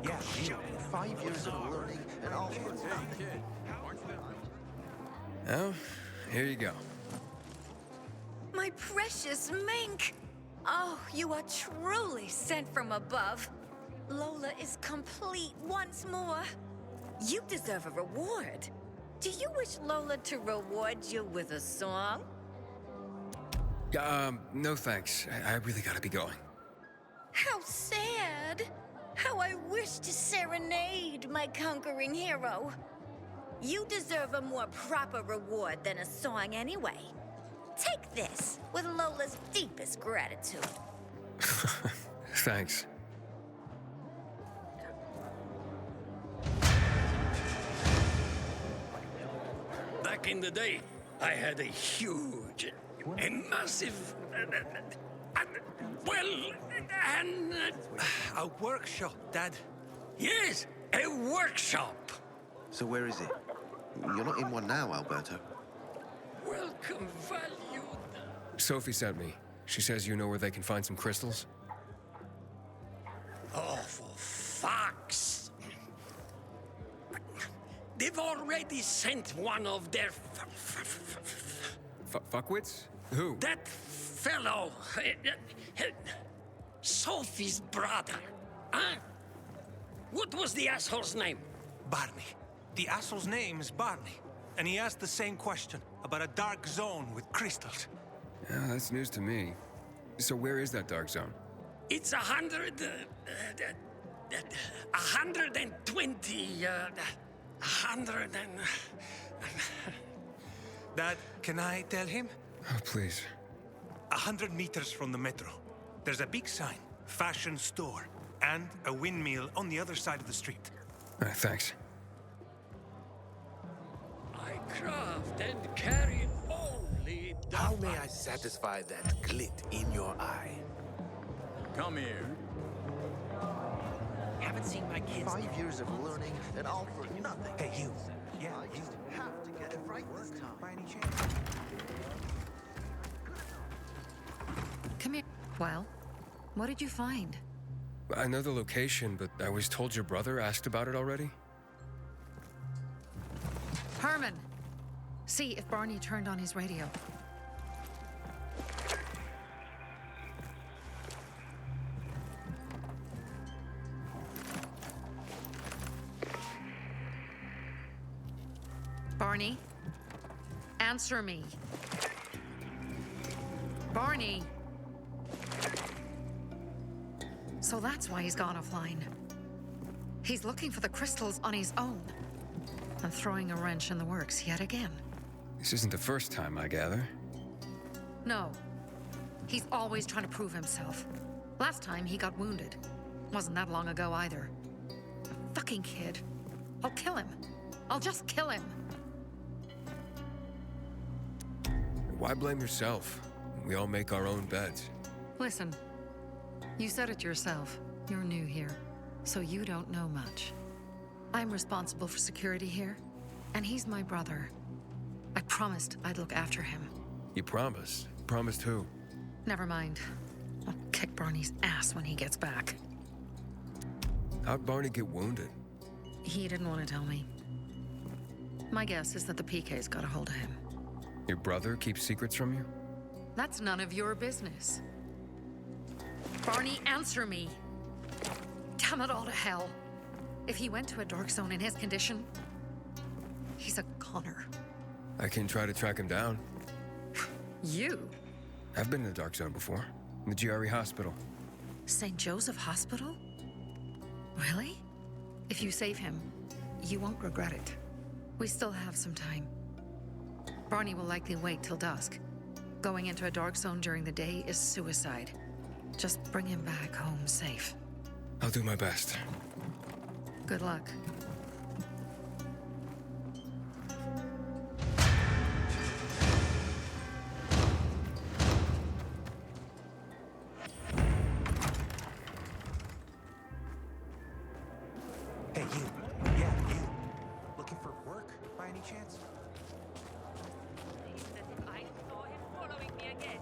Yeah, you. 5 years of learning and all for nothing. Oh, here you go. My precious mink! Oh, you are truly sent from above. Lola is complete once more. You deserve a reward. Do you wish Lola to reward you with a song? No thanks. I really gotta be going. How sad! How I wish to serenade my conquering hero. You deserve a more proper reward than a song anyway. Take this with Lola's deepest gratitude. Thanks. Back in the day, I had a huge, a massive, A workshop, Dad. Yes, a workshop. So where is it? You're not in one now, Alberto. Welcome, valued. Sophie sent me. She says you know where they can find some crystals? Oh, for fuck's... They've already sent one of their... Fuckwits? Who? That fellow... Sophie's brother. Huh? What was the asshole's name? Barney. The asshole's name is Barney. And he asked the same question about a dark zone with crystals. Yeah, that's news to me. So where is that dark zone? It's 120... 100 and... Dad, can I tell him? Oh, please. 100 meters from the metro. There's a big sign, fashion store, and a windmill on the other side of the street. All right, thanks. I craft and carry only... How may I satisfy that glit in your eye? Come here. Haven't seen my kids. 5 years of learning and all for nothing. Hey, you. Yeah, I you. just have to get it right this time. By any chance? Come here. Well, what did you find? I know the location, but I was told your brother asked about it already. Herman! See if Barney turned on his radio. Barney? Answer me. Barney! So that's why he's gone offline. He's looking for the crystals on his own. And throwing a wrench in the works yet again. This isn't the first time, I gather. No. He's always trying to prove himself. Last time he got wounded. Wasn't that long ago either. A fucking kid. I'll kill him. I'll just kill him. Why blame yourself? We all make our own beds. Listen, you said it yourself. You're new here, so you don't know much. I'm responsible for security here, and he's my brother. I promised I'd look after him. You promised? Promised who? Never mind. I'll kick Barney's ass when he gets back. How'd Barney get wounded? He didn't want to tell me. My guess is that the PK's got a hold of him. Your brother keeps secrets from you? That's none of your business. Barney, answer me. Damn it all to hell. If he went to a dark zone in his condition, he's a goner. I can try to track him down. You? I've been in the dark zone before. In the GRE hospital. St. Joseph Hospital? Really? If you save him, you won't regret it. We still have some time. Barney will likely wait till dusk. Going into a dark zone during the day is suicide. Just bring him back home safe. I'll do my best. Good luck. You. Yeah, you. Looking for work, by any chance? He said I saw him following me again.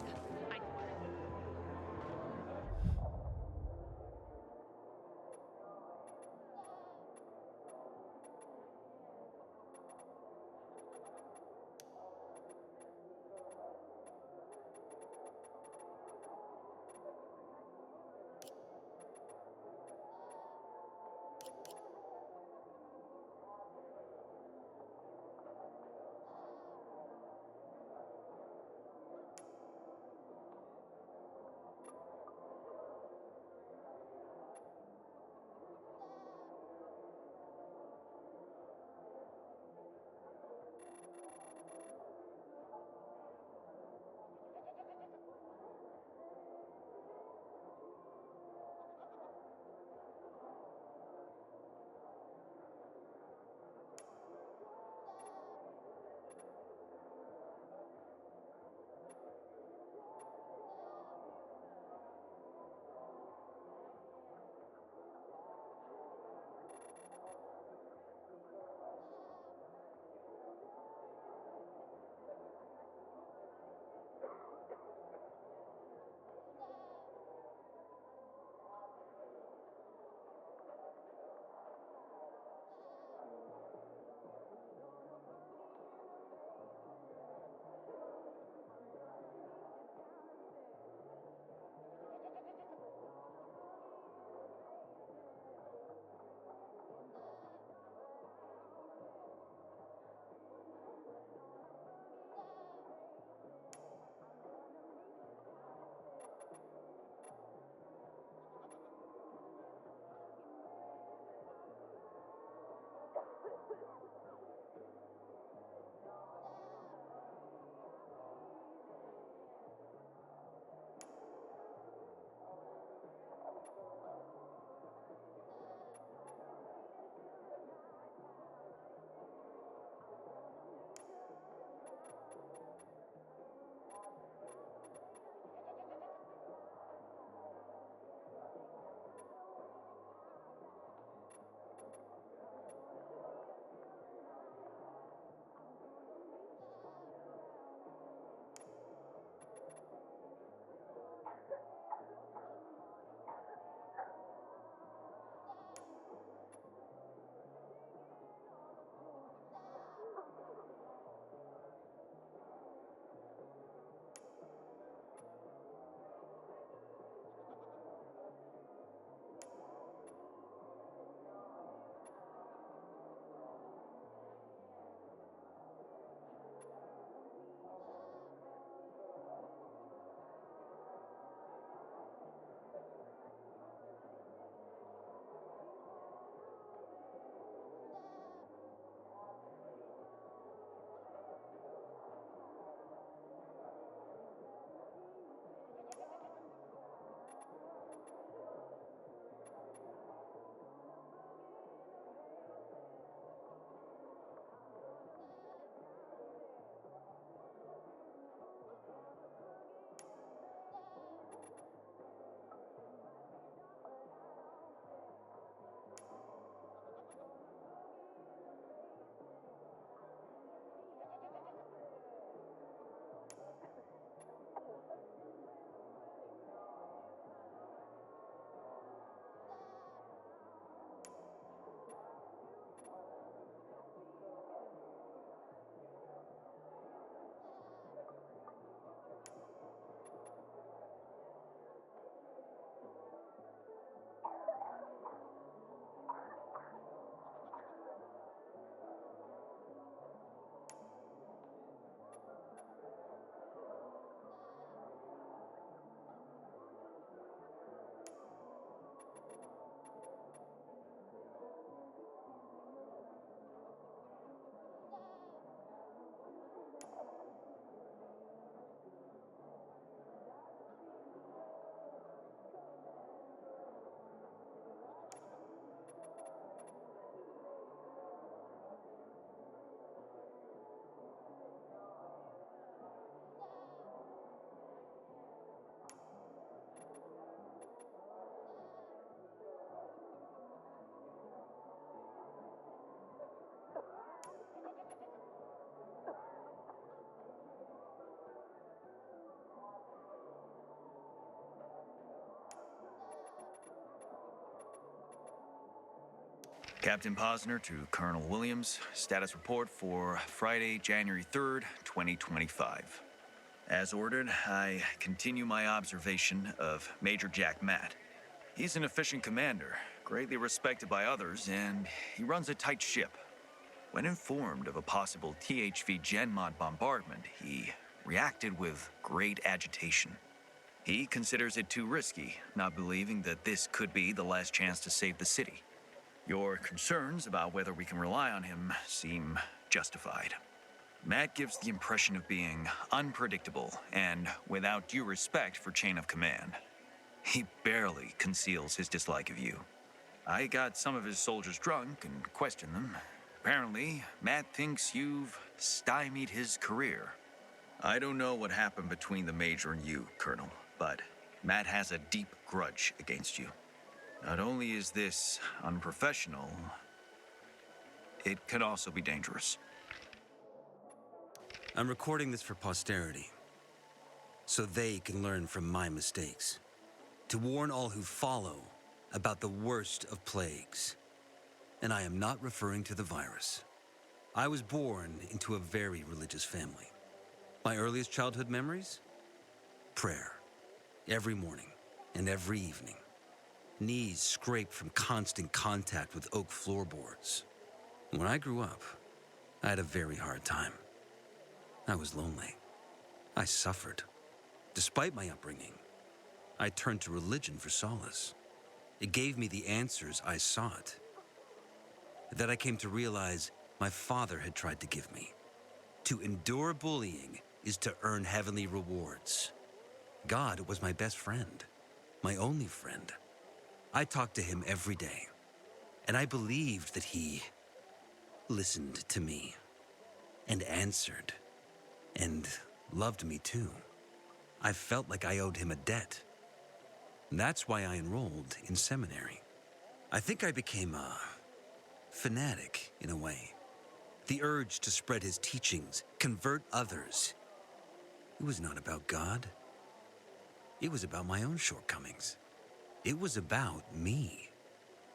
Captain Posner to Colonel Williams. Status report for Friday, January 3rd, 2025. As ordered, I continue my observation of Major Jack Matt. He's an efficient commander, greatly respected by others, and he runs a tight ship. When informed of a possible THV Genmod bombardment, he reacted with great agitation. He considers it too risky, not believing that this could be the last chance to save the city. Your concerns about whether we can rely on him seem justified. Matt gives the impression of being unpredictable and without due respect for chain of command. He barely conceals his dislike of you. I got some of his soldiers drunk and questioned them. Apparently, Matt thinks you've stymied his career. I don't know what happened between the Major and you, Colonel, but Matt has a deep grudge against you. Not only is this unprofessional, it can also be dangerous. I'm recording this for posterity, so they can learn from my mistakes. To warn all who follow about the worst of plagues. And I am not referring to the virus. I was born into a very religious family. My earliest childhood memories? Prayer. Every morning and every evening. Knees scraped from constant contact with oak floorboards. When I grew up, I had a very hard time. I was lonely. I suffered. Despite my upbringing, I turned to religion for solace. It gave me the answers I sought. That I came to realize my father had tried to give me. To endure bullying is to earn heavenly rewards. God was my best friend, my only friend. I talked to him every day, and I believed that he listened to me and answered and loved me too. I felt like I owed him a debt. That's why I enrolled in seminary. I think I became a fanatic in a way. The urge to spread his teachings, convert others. It was not about God. It was about my own shortcomings. It was about me.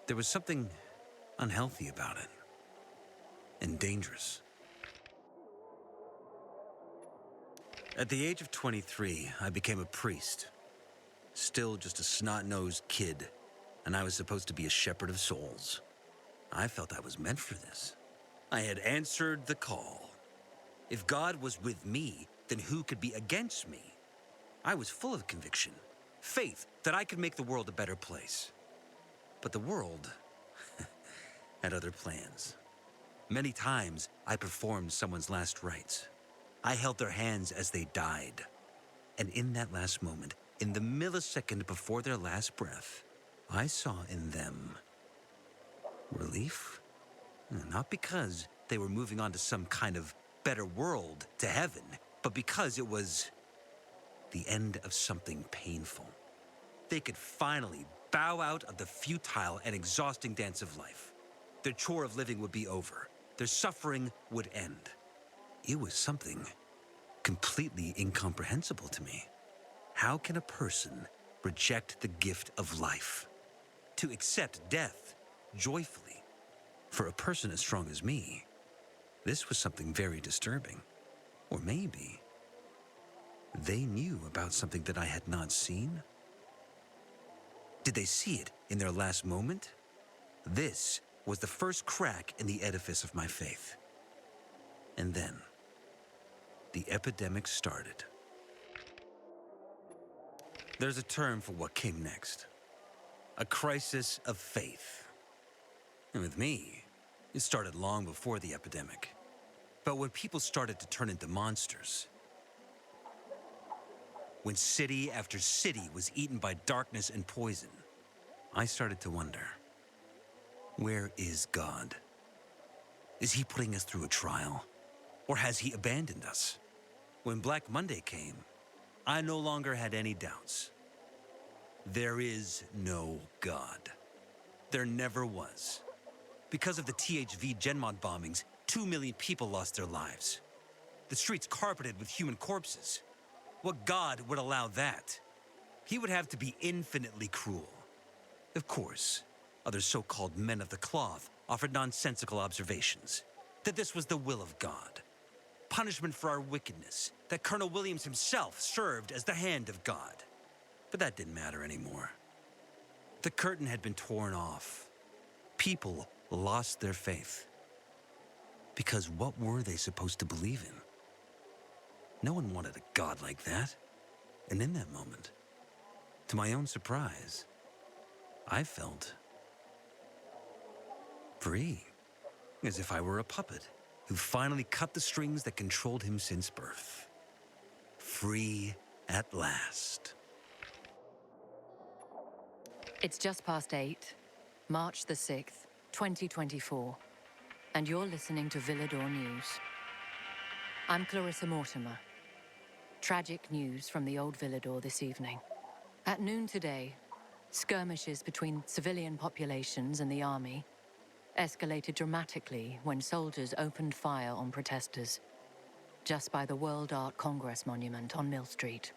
There was something unhealthy about it. And dangerous. At the age of 23, I became a priest. Still just a snot-nosed kid, and I was supposed to be a shepherd of souls. I felt I was meant for this. I had answered the call. If God was with me, then who could be against me? I was full of conviction, faith that I could make the world a better place. But the world had other plans. Many times, I performed someone's last rites. I held their hands as they died. And in that last moment, in the millisecond before their last breath, I saw in them relief. Not because they were moving on to some kind of better world, to heaven, but because it was the end of something painful. They could finally bow out of the futile and exhausting dance of life. Their chore of living would be over. Their suffering would end. It was something completely incomprehensible to me. How can a person reject the gift of life? To accept death joyfully? For a person as strong as me, this was something very disturbing. Or maybe they knew about something that I had not seen? Did they see it in their last moment? This was the first crack in the edifice of my faith. And then, the epidemic started. There's a term for what came next. A crisis of faith. And with me, it started long before the epidemic. But when people started to turn into monsters, when city after city was eaten by darkness and poison, I started to wonder, where is God? Is he putting us through a trial? Or has he abandoned us? When Black Monday came, I no longer had any doubts. There is no God. There never was. Because of the THV Genmod bombings, 2 million people lost their lives. The streets carpeted with human corpses. What God would allow that? He would have to be infinitely cruel. Of course, other so-called men of the cloth offered nonsensical observations that this was the will of God, punishment for our wickedness, that Colonel Williams himself served as the hand of God. But that didn't matter anymore. The curtain had been torn off. People lost their faith. Because what were they supposed to believe in? No one wanted a God like that. And in that moment, to my own surprise, I felt free, as if I were a puppet who finally cut the strings that controlled him since birth. Free at last. It's just past 8, March the 6th, 2024, and you're listening to Villador News. I'm Clarissa Mortimer. Tragic news from the old Villador this evening. At noon today, skirmishes between civilian populations and the army escalated dramatically when soldiers opened fire on protesters just by the World Art Congress monument on Mill Street.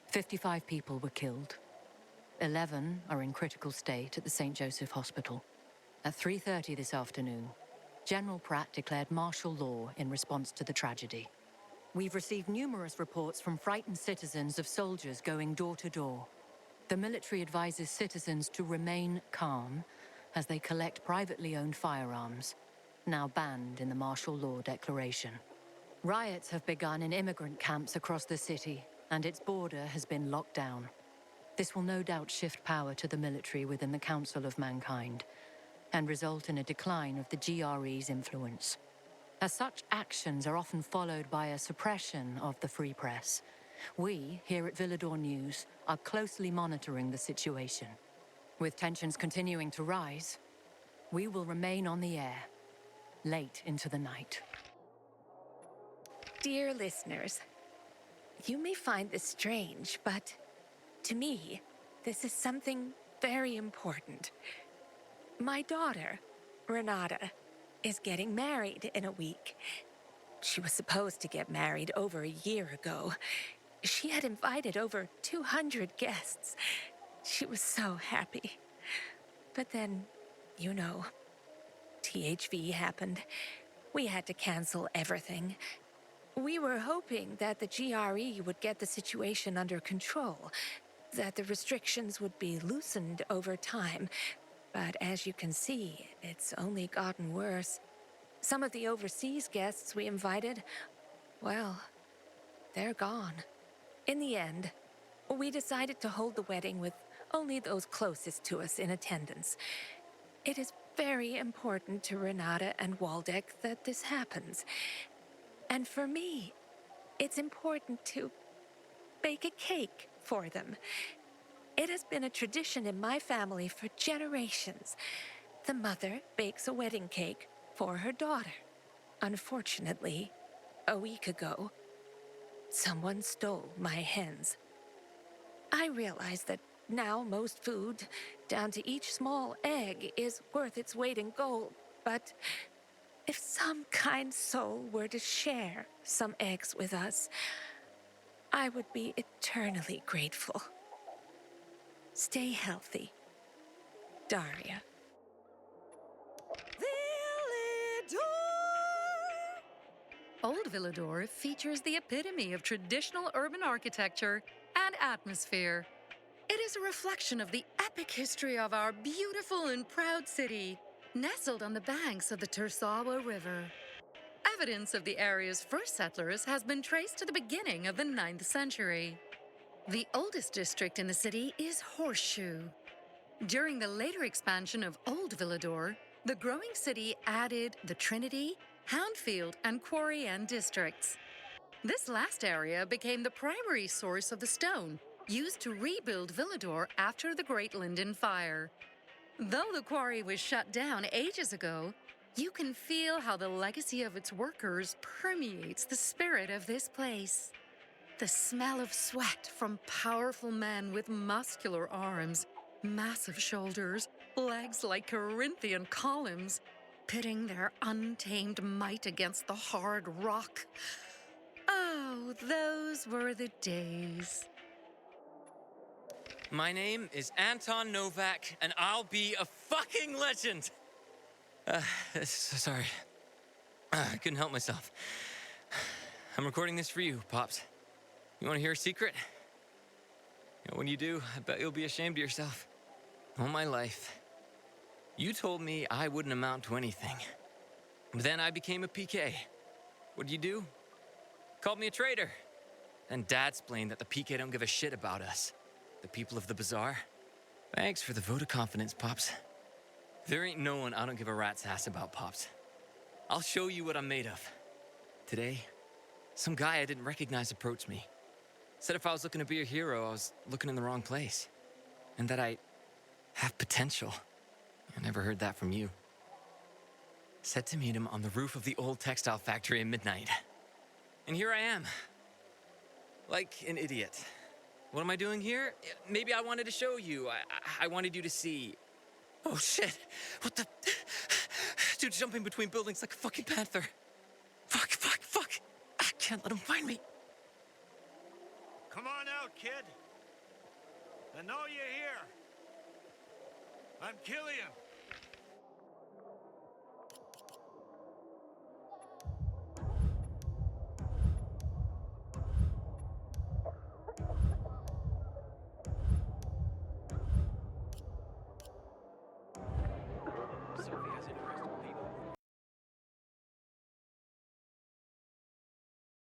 55 people were killed. 11 are in critical state at the St. Joseph Hospital. At 3:30 this afternoon, General Pratt declared martial law in response to the tragedy. We've received numerous reports from frightened citizens of soldiers going door to door. The military advises citizens to remain calm as they collect privately owned firearms, now banned in the martial law declaration. Riots have begun in immigrant camps across the city, and its border has been locked down. This will no doubt shift power to the military within the Council of Mankind and result in a decline of the GRE's influence. As such actions are often followed by a suppression of the free press, we, here at Villador News, are closely monitoring the situation. With tensions continuing to rise, we will remain on the air, late into the night. Dear listeners, you may find this strange, but to me, this is something very important. My daughter, Renata, is getting married in a week. She was supposed to get married over a year ago. She had invited over 200 guests. She was so happy. But then, you know, THV happened. We had to cancel everything. We were hoping that the GRE would get the situation under control, that the restrictions would be loosened over time. But as you can see, it's only gotten worse. Some of the overseas guests we invited, well, they're gone. In the end, we decided to hold the wedding with only those closest to us in attendance. It is very important to Renata and Waldeck that this happens. And for me, it's important to bake a cake for them. It has been a tradition in my family for generations. The mother bakes a wedding cake for her daughter. Unfortunately, a week ago, someone stole my hens. I realize that now most food, down to each small egg, is worth its weight in gold, but if some kind soul were to share some eggs with us, I would be eternally grateful. Stay healthy. Daria. Old Villador features the epitome of traditional urban architecture and atmosphere. It is a reflection of the epic history of our beautiful and proud city, nestled on the banks of the Tersawa River. Evidence of the area's first settlers has been traced to the beginning of the 9th century. The oldest district in the city is Horseshoe. During the later expansion of Old Villador, the growing city added the Trinity, Houndfield, and Quarry End districts. This last area became the primary source of the stone used to rebuild Villador after the Great Linden Fire. Though the quarry was shut down ages ago, you can feel how the legacy of its workers permeates the spirit of this place. The smell of sweat from powerful men with muscular arms, massive shoulders, legs like Corinthian columns, pitting their untamed might against the hard rock. Oh, those were the days. My name is Anton Novak, and I'll be a fucking legend! Sorry. I couldn't help myself. I'm recording this for you, Pops. You want to hear a secret? You know, when you do, I bet you'll be ashamed of yourself. All my life, you told me I wouldn't amount to anything. But then I became a PK. What'd you do? Called me a traitor. Then Dad explained that the PK don't give a shit about us, the people of the bazaar. Thanks for the vote of confidence, Pops. There ain't no one I don't give a rat's ass about, Pops. I'll show you what I'm made of. Today, some guy I didn't recognize approached me. Said if I was looking to be a hero, I was looking in the wrong place. And that I have potential. I never heard that from you. Said to meet him on the roof of the old textile factory at midnight. And here I am. Like an idiot. What am I doing here? Maybe I wanted to show you. I wanted you to see. Oh shit! What the? Dude, jumping between buildings like a fucking panther. Fuck! I can't let him find me. Come on out, kid. I know you're here. I'm Killian.